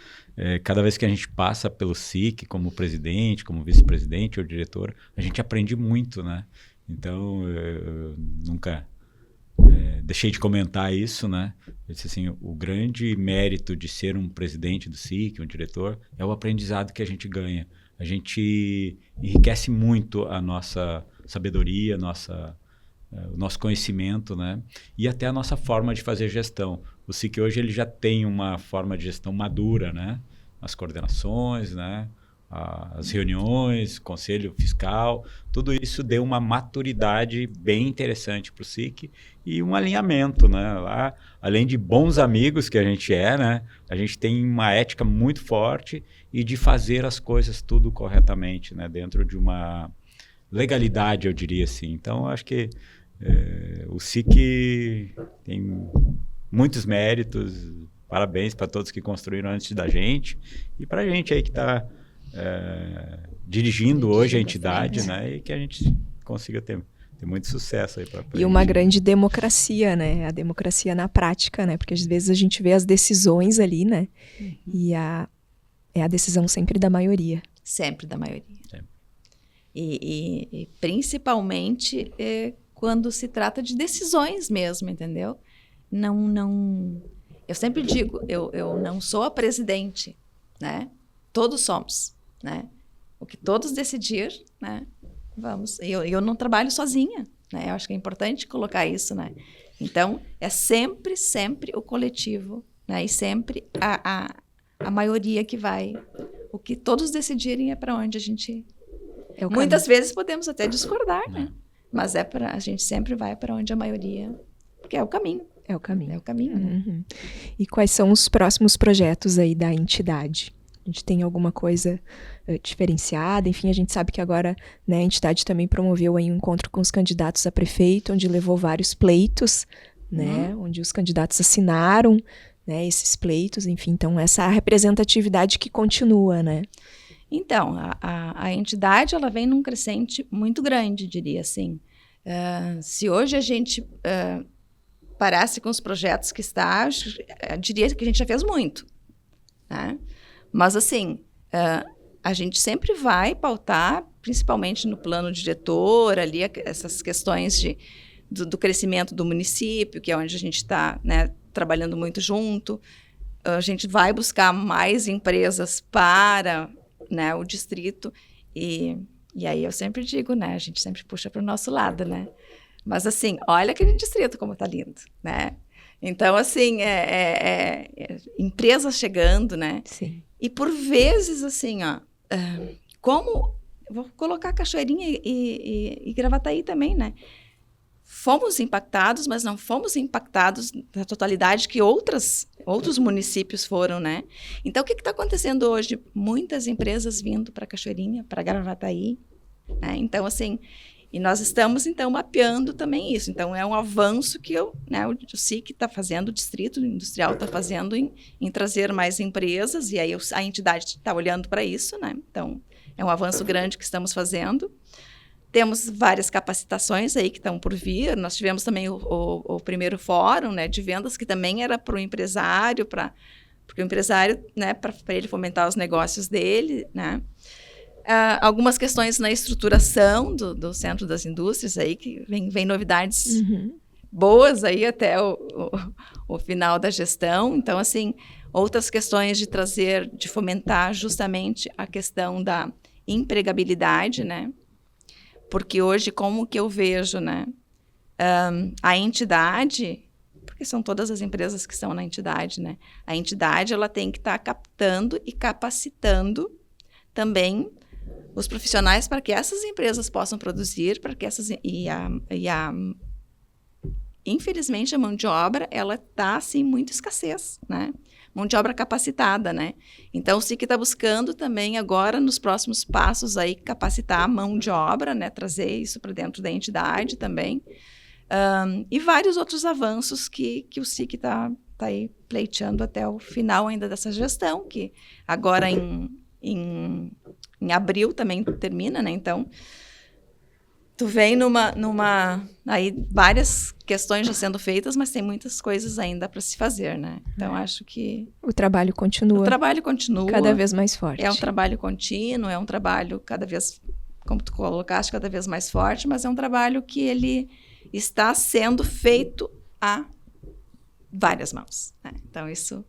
Cada vez que a gente passa pelo SIC, como presidente, como vice-presidente ou diretor, a gente aprende muito, né? Então, eu nunca deixei de comentar isso, né? Eu disse assim, o grande mérito de ser um presidente do SIC, um diretor, é o aprendizado que a gente ganha. A gente enriquece muito a nossa sabedoria, o nosso conhecimento, né? E até a nossa forma de fazer gestão. O SIC hoje ele já tem uma forma de gestão madura, né? As coordenações, né? As reuniões, conselho fiscal, tudo isso deu uma maturidade bem interessante para o SIC e um alinhamento, né? Lá, além de bons amigos que a gente né? A gente tem uma ética muito forte e de fazer as coisas tudo corretamente, né? Dentro de uma legalidade, eu diria assim. Então, acho que o SIC tem muitos méritos. Parabéns para todos que construíram antes da gente e para a gente aí que está dirigindo hoje a entidade, né? E que a gente consiga ter muito sucesso aí para E uma grande democracia, né? A democracia na prática, né? Porque às vezes a gente vê as decisões ali, né? E é a decisão sempre da maioria. Sempre da maioria. Sempre. E principalmente quando se trata de decisões mesmo, entendeu? Eu sempre digo, eu não sou a presidente, né? Todos somos, né? O que todos decidir, né? Vamos. Eu não trabalho sozinha, né? Eu acho que é importante colocar isso, né? Então, é sempre o coletivo, né? E sempre a maioria que vai. O que todos decidirem é para onde a gente... É o Muitas caminho. vezes podemos até discordar, né? Mas a gente sempre vai para onde a maioria... Porque é o caminho. É o caminho. É o caminho, né? Uhum. E quais são os próximos projetos aí da entidade? A gente tem alguma coisa diferenciada? Enfim, a gente sabe que agora, né, a entidade também promoveu aí um encontro com os candidatos a prefeito, onde levou vários pleitos, né, onde os candidatos assinaram, né, esses pleitos, enfim. Então, essa representatividade que continua, né? Então, a entidade ela vem num crescente muito grande, diria assim. Se hoje a gente parasse com os projetos que está, diria que a gente já fez muito, né? Mas, assim, a gente sempre vai pautar, principalmente no plano diretor, ali, essas questões do crescimento do município, que é onde a gente está, né, trabalhando muito junto. A gente vai buscar mais empresas para, né, o distrito. E aí eu sempre digo, né, a gente sempre puxa para o nosso lado, né? Mas, assim, olha aquele distrito como está lindo, né? Então, assim, empresas chegando, né? Sim. E por vezes, assim, como... Vou colocar Cachoeirinha e Gravataí também, né? Fomos impactados, mas não fomos impactados na totalidade que outros municípios foram, né? Então, o que está acontecendo hoje? Muitas empresas vindo para Cachoeirinha, para Gravataí, né? Então, assim... E nós estamos, então, mapeando também isso. Então, é um avanço que o SIC está fazendo, o Distrito Industrial está fazendo em trazer mais empresas, e aí a entidade está olhando para isso, né? Então, é um avanço grande que estamos fazendo. Temos várias capacitações aí que estão por vir. Nós tivemos também o primeiro fórum, né, de vendas, que também era para o empresário, porque o empresário, né, para ele fomentar os negócios dele, né? Algumas questões na estruturação do Centro das Indústrias aí, que vem novidades boas aí até o final da gestão. Então, assim, outras questões de fomentar justamente a questão da empregabilidade, né? Porque hoje, como que eu vejo, né? A entidade, porque são todas as empresas que estão na entidade, né? A entidade, ela tem que estar captando e capacitando também os profissionais para que essas empresas possam produzir, para que infelizmente a mão de obra ela está assim muito escassez, né? Mão de obra capacitada, né? Então o SIC está buscando também agora nos próximos passos aí capacitar a mão de obra, né? Trazer isso para dentro da entidade também, e vários outros avanços que o SIC está aí pleiteando até o final ainda dessa gestão, que agora em abril também termina, né? Então, tu vem aí várias questões já sendo feitas, mas tem muitas coisas ainda para se fazer, né? Então, acho que... O trabalho continua. O trabalho continua. Cada vez mais forte. É um trabalho contínuo, é um trabalho cada vez, como tu colocaste, cada vez mais forte, mas é um trabalho que ele está sendo feito a várias mãos, né? Então, isso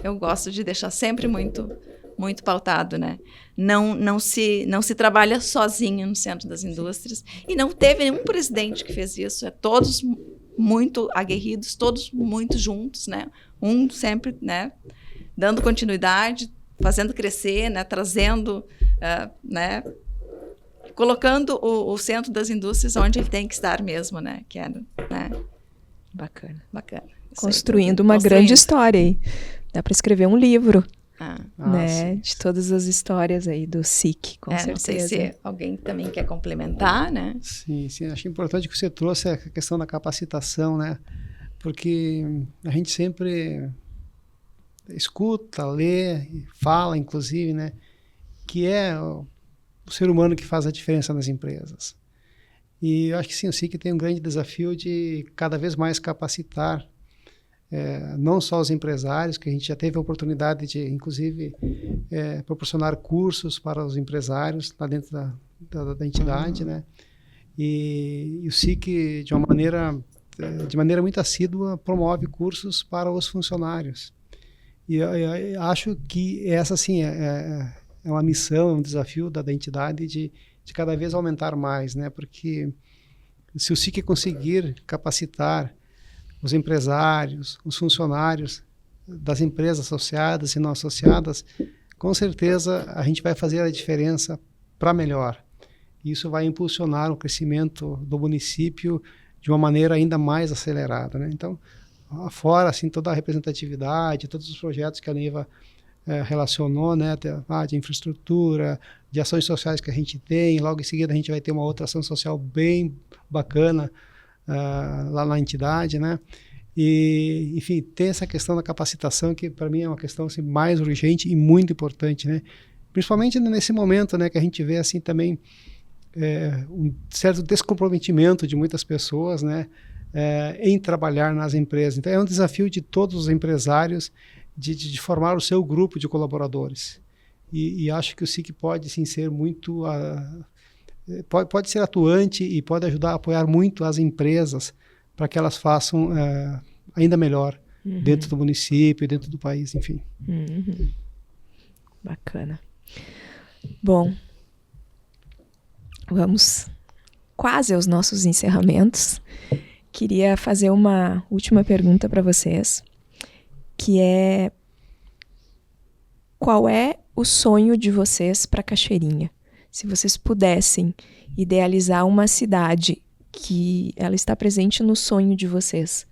eu gosto de deixar sempre muito pautado, né? Não se trabalha sozinho no Centro das Indústrias. E não teve nenhum presidente que fez isso. Todos muito aguerridos, todos muito juntos, né? Um sempre, né, dando continuidade, fazendo crescer, né, trazendo, né, colocando o Centro das Indústrias onde ele tem que estar mesmo, né? Que é, né? Bacana. Construindo uma grande história aí. Dá para escrever um livro. Né? Sim. De todas as histórias aí do SIC, com certeza. Não sei se alguém também quer complementar, né? Sim, acho importante que você trouxe a questão da capacitação, né? Porque a gente sempre escuta, lê, fala, inclusive, né? Que é o ser humano que faz a diferença nas empresas. E eu acho que sim, o SIC tem um grande desafio de cada vez mais capacitar não só os empresários, que a gente já teve a oportunidade de, inclusive, proporcionar cursos para os empresários lá dentro da entidade, né? E o SIC, de maneira muito assídua, promove cursos para os funcionários. E eu acho que essa, sim, é uma missão, um desafio da entidade de cada vez aumentar mais, né? Porque se o SIC conseguir capacitar os empresários, os funcionários, das empresas associadas e não associadas, com certeza a gente vai fazer a diferença para melhor. Isso vai impulsionar o crescimento do município de uma maneira ainda mais acelerada, né? Então, fora assim, toda a representatividade, todos os projetos que a Neiva relacionou, né, de infraestrutura, de ações sociais que a gente tem, logo em seguida a gente vai ter uma outra ação social bem bacana lá na entidade, né? E, enfim, tem essa questão da capacitação que para mim é uma questão assim, mais urgente e muito importante, né? Principalmente nesse momento, né, que a gente vê assim também um certo descomprometimento de muitas pessoas, né, em trabalhar nas empresas. Então é um desafio de todos os empresários de formar o seu grupo de colaboradores. E acho que o SIC pode sim ser muito pode ser atuante e pode ajudar a apoiar muito as empresas para que elas façam ainda melhor dentro do município, dentro do país, enfim. Bacana. Bom, vamos quase aos nossos encerramentos. Queria fazer uma última pergunta para vocês, que é: qual é o sonho de vocês para Cachoeirinha? Se vocês pudessem idealizar uma cidade que ela está presente no sonho de vocês,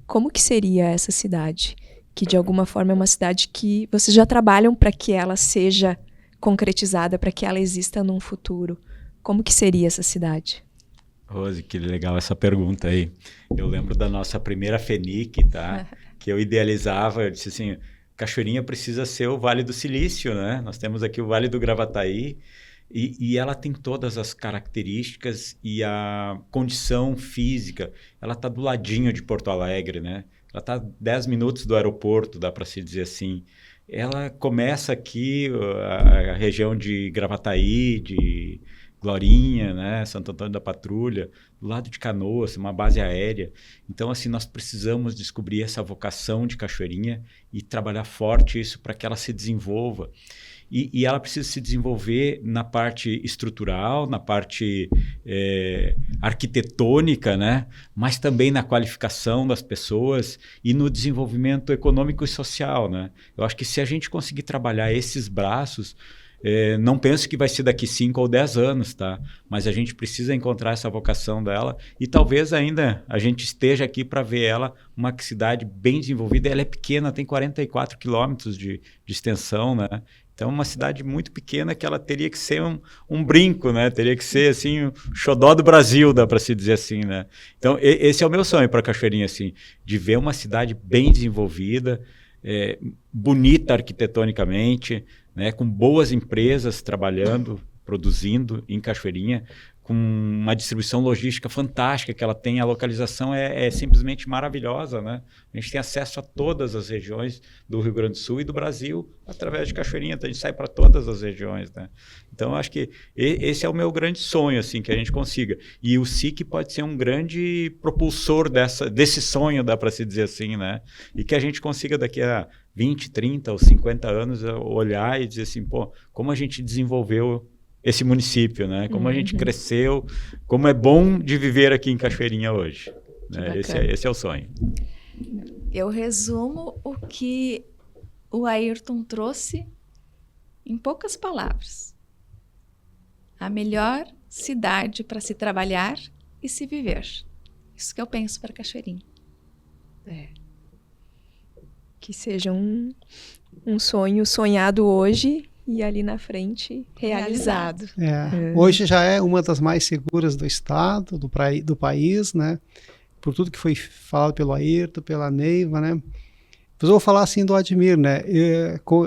como que seria essa cidade? Que de alguma forma é uma cidade que vocês já trabalham para que ela seja concretizada, para que ela exista num futuro. Como que seria essa cidade? Rose, que legal essa pergunta aí. Eu lembro da nossa primeira FENIC, tá? Que eu idealizava, eu disse assim, Cachoeirinha precisa ser o Vale do Silício, né? Nós temos aqui o Vale do Gravataí, e ela tem todas as características e a condição física. Ela está do ladinho de Porto Alegre, né? Ela está 10 minutos do aeroporto, dá para se dizer assim. Ela começa aqui, a região de Gravataí, de Glorinha, né? Santo Antônio da Patrulha, do lado de Canoas, uma base aérea. Então, assim, nós precisamos descobrir essa vocação de Cachoeirinha e trabalhar forte isso para que ela se desenvolva. E ela precisa se desenvolver na parte estrutural, na parte arquitetônica, né? Mas também na qualificação das pessoas e no desenvolvimento econômico e social, né? Eu acho que se a gente conseguir trabalhar esses braços, não penso que vai ser daqui 5 ou 10 anos, tá? Mas a gente precisa encontrar essa vocação dela e talvez ainda a gente esteja aqui para ver ela uma cidade bem desenvolvida. Ela é pequena, tem 44 quilômetros de extensão, né? Então, uma cidade muito pequena que ela teria que ser um brinco, né? Teria que ser, assim, o xodó do Brasil, dá para se dizer assim, né? Então, esse é o meu sonho para Cachoeirinha, assim, de ver uma cidade bem desenvolvida, bonita arquitetonicamente, né? Com boas empresas trabalhando, produzindo em Cachoeirinha, com uma distribuição logística fantástica que ela tem, a localização é simplesmente maravilhosa, né? A gente tem acesso a todas as regiões do Rio Grande do Sul e do Brasil através de Cachoeirinha, então a gente sai para todas as regiões, né? Então, eu acho que esse é o meu grande sonho, assim, que a gente consiga. E o SIC pode ser um grande propulsor desse sonho, dá para se dizer assim, né? E que a gente consiga daqui a 20, 30 ou 50 anos olhar e dizer assim, pô, como a gente desenvolveu esse município, né? Como a gente cresceu, como é bom de viver aqui em Cachoeirinha hoje. Né? Esse é o sonho. Eu resumo o que o Ayrton trouxe em poucas palavras. A melhor cidade para se trabalhar e se viver. Isso que eu penso para Cachoeirinha. Que seja um sonho sonhado hoje e ali na frente realizado. Hoje já é uma das mais seguras do estado, do país, né? Por tudo que foi falado pelo Ayrton, pela Neiva, né? Mas eu vou falar assim do Admir, né?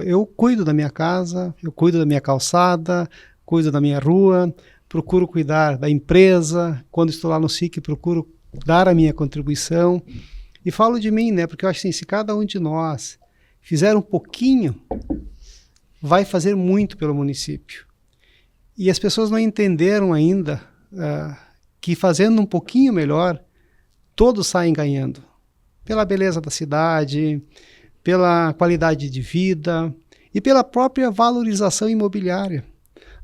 Eu cuido da minha casa, eu cuido da minha calçada, cuido da minha rua, procuro cuidar da empresa. Quando estou lá no SIC, procuro dar a minha contribuição. E falo de mim, né? Porque eu acho assim, se cada um de nós fizer um pouquinho, vai fazer muito pelo município. E as pessoas não entenderam ainda que fazendo um pouquinho melhor, todos saem ganhando. Pela beleza da cidade, pela qualidade de vida e pela própria valorização imobiliária.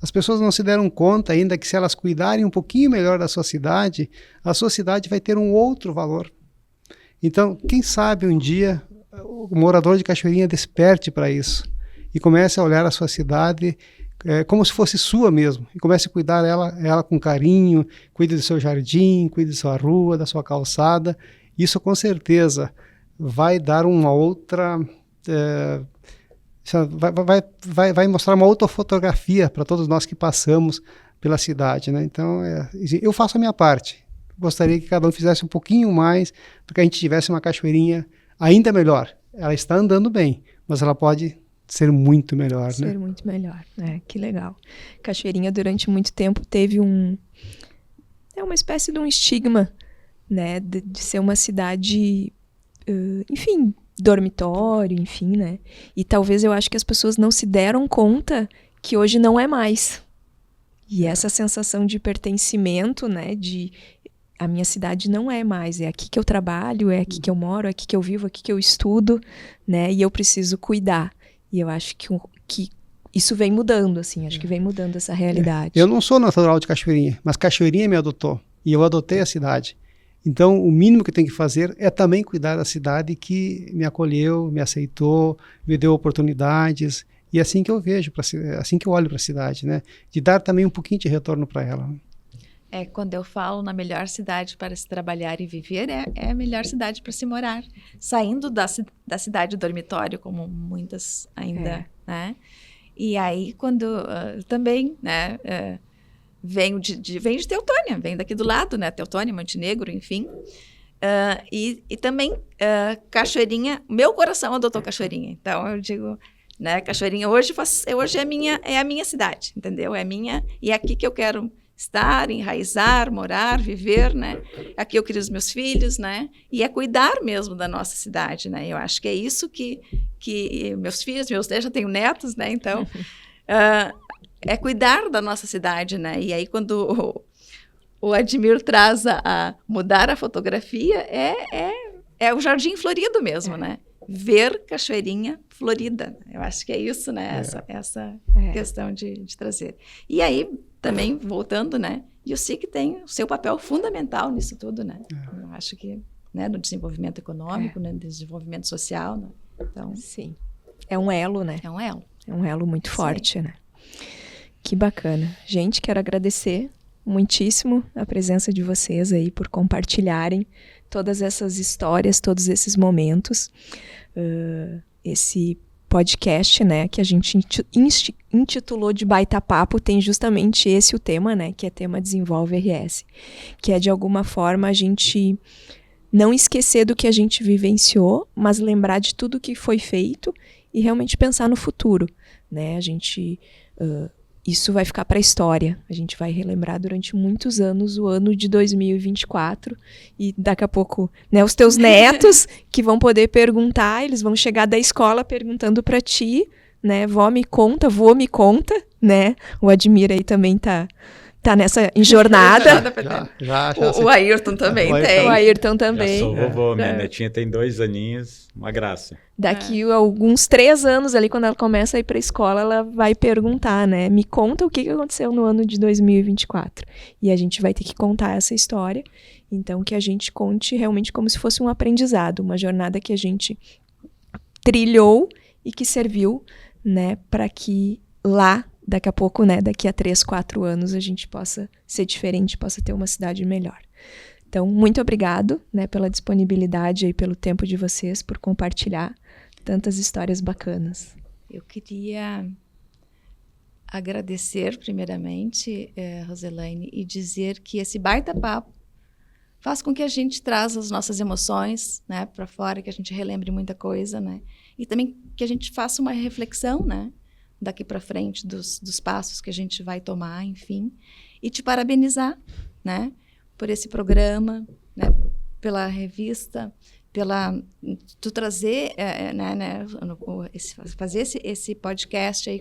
As pessoas não se deram conta ainda que se elas cuidarem um pouquinho melhor da sua cidade, a sua cidade vai ter um outro valor. Então, quem sabe um dia o morador de Cachoeirinha desperte para isso e comece a olhar a sua cidade como se fosse sua mesmo, e comece a cuidar ela com carinho, cuide do seu jardim, cuide da sua rua, da sua calçada. Isso com certeza vai dar uma outra... vai mostrar uma outra fotografia para todos nós que passamos pela cidade, né? Então, eu faço a minha parte. Gostaria que cada um fizesse um pouquinho mais, para que a gente tivesse uma Cachoeirinha ainda melhor. Ela está andando bem, mas ela pode ser muito melhor, né? Ser muito melhor, que legal. Cachoeirinha, durante muito tempo, teve uma espécie de um estigma, né? De ser uma cidade, enfim, dormitório, enfim, né? E talvez eu acho que as pessoas não se deram conta que hoje não é mais. E essa sensação de pertencimento, né? A minha cidade não é mais, é aqui que eu trabalho, é aqui que eu moro, é aqui que eu vivo, é aqui que eu estudo, né? E eu preciso cuidar. E eu acho que isso vem mudando, assim, acho que vem mudando essa realidade. Eu não sou natural de Cachoeirinha, mas Cachoeirinha me adotou, e eu adotei a cidade. Então, o mínimo que eu tenho que fazer é também cuidar da cidade que me acolheu, me aceitou, me deu oportunidades, e é assim que eu vejo, assim que eu olho para a cidade, né? De dar também um pouquinho de retorno para ela. Quando eu falo na melhor cidade para se trabalhar e viver, é a melhor cidade para se morar. Saindo da cidade dormitório, como muitas ainda, né? E aí, quando também, né? Venho de Teutônia, venho daqui do lado, né? Teutônia, Montenegro, enfim. E também Cachoeirinha, meu coração adotou Cachoeirinha. Então, eu digo, né? Cachoeirinha hoje é a minha cidade, entendeu? É minha, e é aqui que eu quero estar, enraizar, morar, viver, né? Aqui eu crio os meus filhos, né? E é cuidar mesmo da nossa cidade, né? Eu acho que é isso que meus filhos, já tenho netos, né? Então, é cuidar da nossa cidade, né? E aí, quando o Admir traz a mudar a fotografia, é o jardim florido mesmo, né? Ver Cachoeirinha florida. Eu acho que é isso, né? Essa questão de trazer. E aí, também, voltando, né? E o SIC tem o seu papel fundamental nisso tudo, né? Eu acho que, né, no desenvolvimento econômico, né, no desenvolvimento social, né? Então, sim. É um elo, né? É um elo. É um elo muito forte, né? Que bacana. Gente, quero agradecer muitíssimo a presença de vocês aí por compartilharem todas essas histórias, todos esses momentos. Esse podcast, né, que a gente intitulou de Baita Papo, tem justamente esse o tema, né, que é tema Desenvolve RS, que é de alguma forma a gente não esquecer do que a gente vivenciou, mas lembrar de tudo que foi feito e realmente pensar no futuro, né, isso vai ficar para a história. A gente vai relembrar durante muitos anos o ano de 2024 e daqui a pouco, né, os teus netos que vão poder perguntar, eles vão chegar da escola perguntando para ti, né, vó me conta, né? O Admir aí também tá nessa jornada. Já o Ayrton também tem. O Ayrton também. Já sou vovô, minha netinha tem 2 aninhos, uma graça. Daqui a alguns 3 anos ali, quando ela começa a ir para a escola, ela vai perguntar, né? Me conta o que aconteceu no ano de 2024. E a gente vai ter que contar essa história. Então, que a gente conte realmente como se fosse um aprendizado, uma jornada que a gente trilhou e que serviu, né, para que lá, daqui a pouco, né, daqui a 3, 4 anos, a gente possa ser diferente, possa ter uma cidade melhor. Então, muito obrigado, né, pela disponibilidade e pelo tempo de vocês, por compartilhar tantas histórias bacanas. Eu queria agradecer, primeiramente, Roselaine, e dizer que esse baita papo faz com que a gente traga as nossas emoções, né, para fora, que a gente relembre muita coisa, né, e também que a gente faça uma reflexão, né, daqui para frente dos passos que a gente vai tomar, enfim, e te parabenizar, né, por esse programa, né, pela revista, tu trazer, fazer esse podcast aí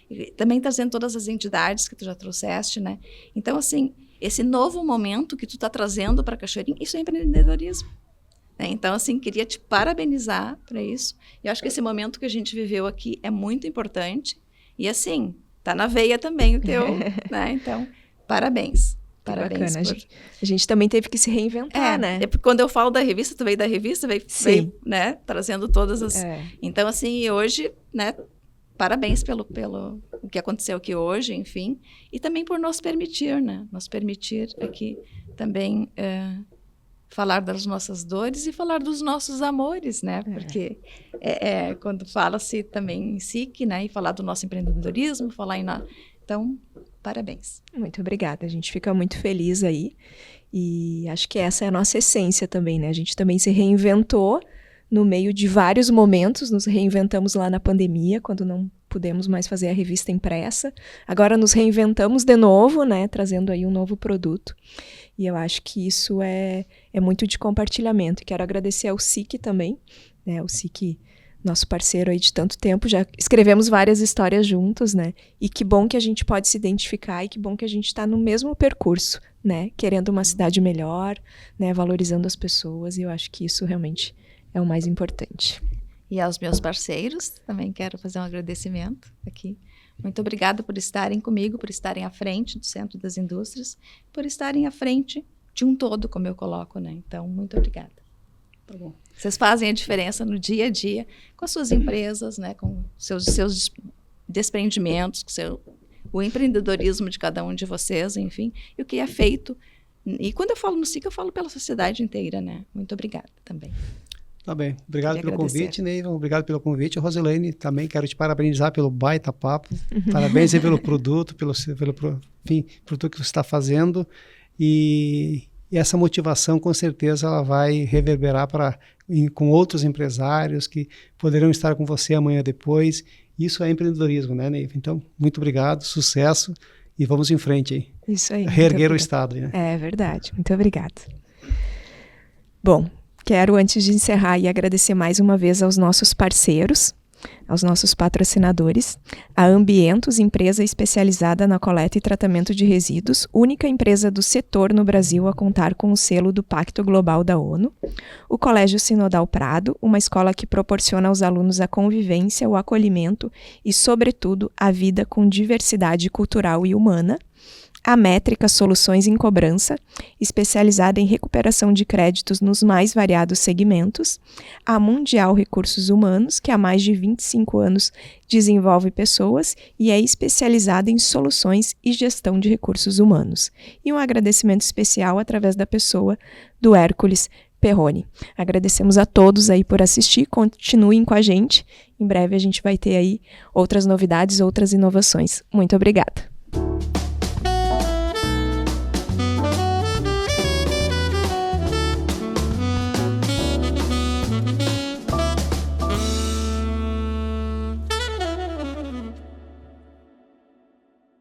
e também trazendo todas as entidades que tu já trouxeste, né? Então, assim, esse novo momento que tu tá trazendo para Cachoeirinha, isso é empreendedorismo, né? Então, assim, queria te parabenizar para isso. E acho que esse momento que a gente viveu aqui é muito importante. E, assim, tá na veia também o teu, né? Então, parabéns. Parabéns. Bacana. A gente também teve que se reinventar, né? Quando eu falo da revista, tu veio da revista, veio né, trazendo todas as... Então, assim, hoje, né, parabéns pelo o que aconteceu aqui hoje, enfim, e também por nos permitir, né? Nos permitir aqui também falar das nossas dores e falar dos nossos amores, né? Porque quando fala-se também em SIC, né? E falar do nosso empreendedorismo, falar em... Então, parabéns. Muito obrigada, a gente fica muito feliz aí. E acho que essa é a nossa essência também, né? A gente também se reinventou no meio de vários momentos, nos reinventamos lá na pandemia, quando não pudemos mais fazer a revista impressa. Agora nos reinventamos de novo, né? Trazendo aí um novo produto. E eu acho que isso é muito de compartilhamento. E quero agradecer ao SIC também, né? O SIC, nosso parceiro aí de tanto tempo, já escrevemos várias histórias juntos, né? E que bom que a gente pode se identificar e que bom que a gente está no mesmo percurso, né? Querendo uma cidade melhor, né? Valorizando as pessoas, e eu acho que isso realmente é o mais importante. E aos meus parceiros, também quero fazer um agradecimento aqui. Muito obrigada por estarem comigo, por estarem à frente do Centro das Indústrias, por estarem à frente de um todo, como eu coloco, né? Então, muito obrigada. Tá bom. Vocês fazem a diferença no dia a dia com as suas empresas, né? Com seus desprendimentos, com o empreendedorismo de cada um de vocês, enfim, e o que é feito. E quando eu falo no SIC, eu falo pela sociedade inteira, né? Muito obrigada também. Tá bem. Obrigado pelo convite, Neiva. Obrigado pelo convite. Rosilene, também quero te parabenizar pelo baita papo. Parabéns aí pelo produto, pelo produto que você está fazendo. E essa motivação, com certeza, ela vai reverberar com outros empresários que poderão estar com você amanhã depois. Isso é empreendedorismo, né, Neiva? Então, muito obrigado, sucesso e vamos em frente aí. Isso aí. Reerguer o Estado. Né? É verdade. Muito obrigada. Bom, quero, antes de encerrar, agradecer mais uma vez aos nossos parceiros, aos nossos patrocinadores, a Ambientos, empresa especializada na coleta e tratamento de resíduos, única empresa do setor no Brasil a contar com o selo do Pacto Global da ONU, o Colégio Sinodal Prado, uma escola que proporciona aos alunos a convivência, o acolhimento e, sobretudo, a vida com diversidade cultural e humana, a Métrica Soluções em Cobrança, especializada em recuperação de créditos nos mais variados segmentos, a Mundial Recursos Humanos, que há mais de 25 anos desenvolve pessoas e é especializada em soluções e gestão de recursos humanos. E um agradecimento especial através da pessoa do Hércules Perrone. Agradecemos a todos aí por assistir, continuem com a gente. Em breve a gente vai ter aí outras novidades, outras inovações. Muito obrigada.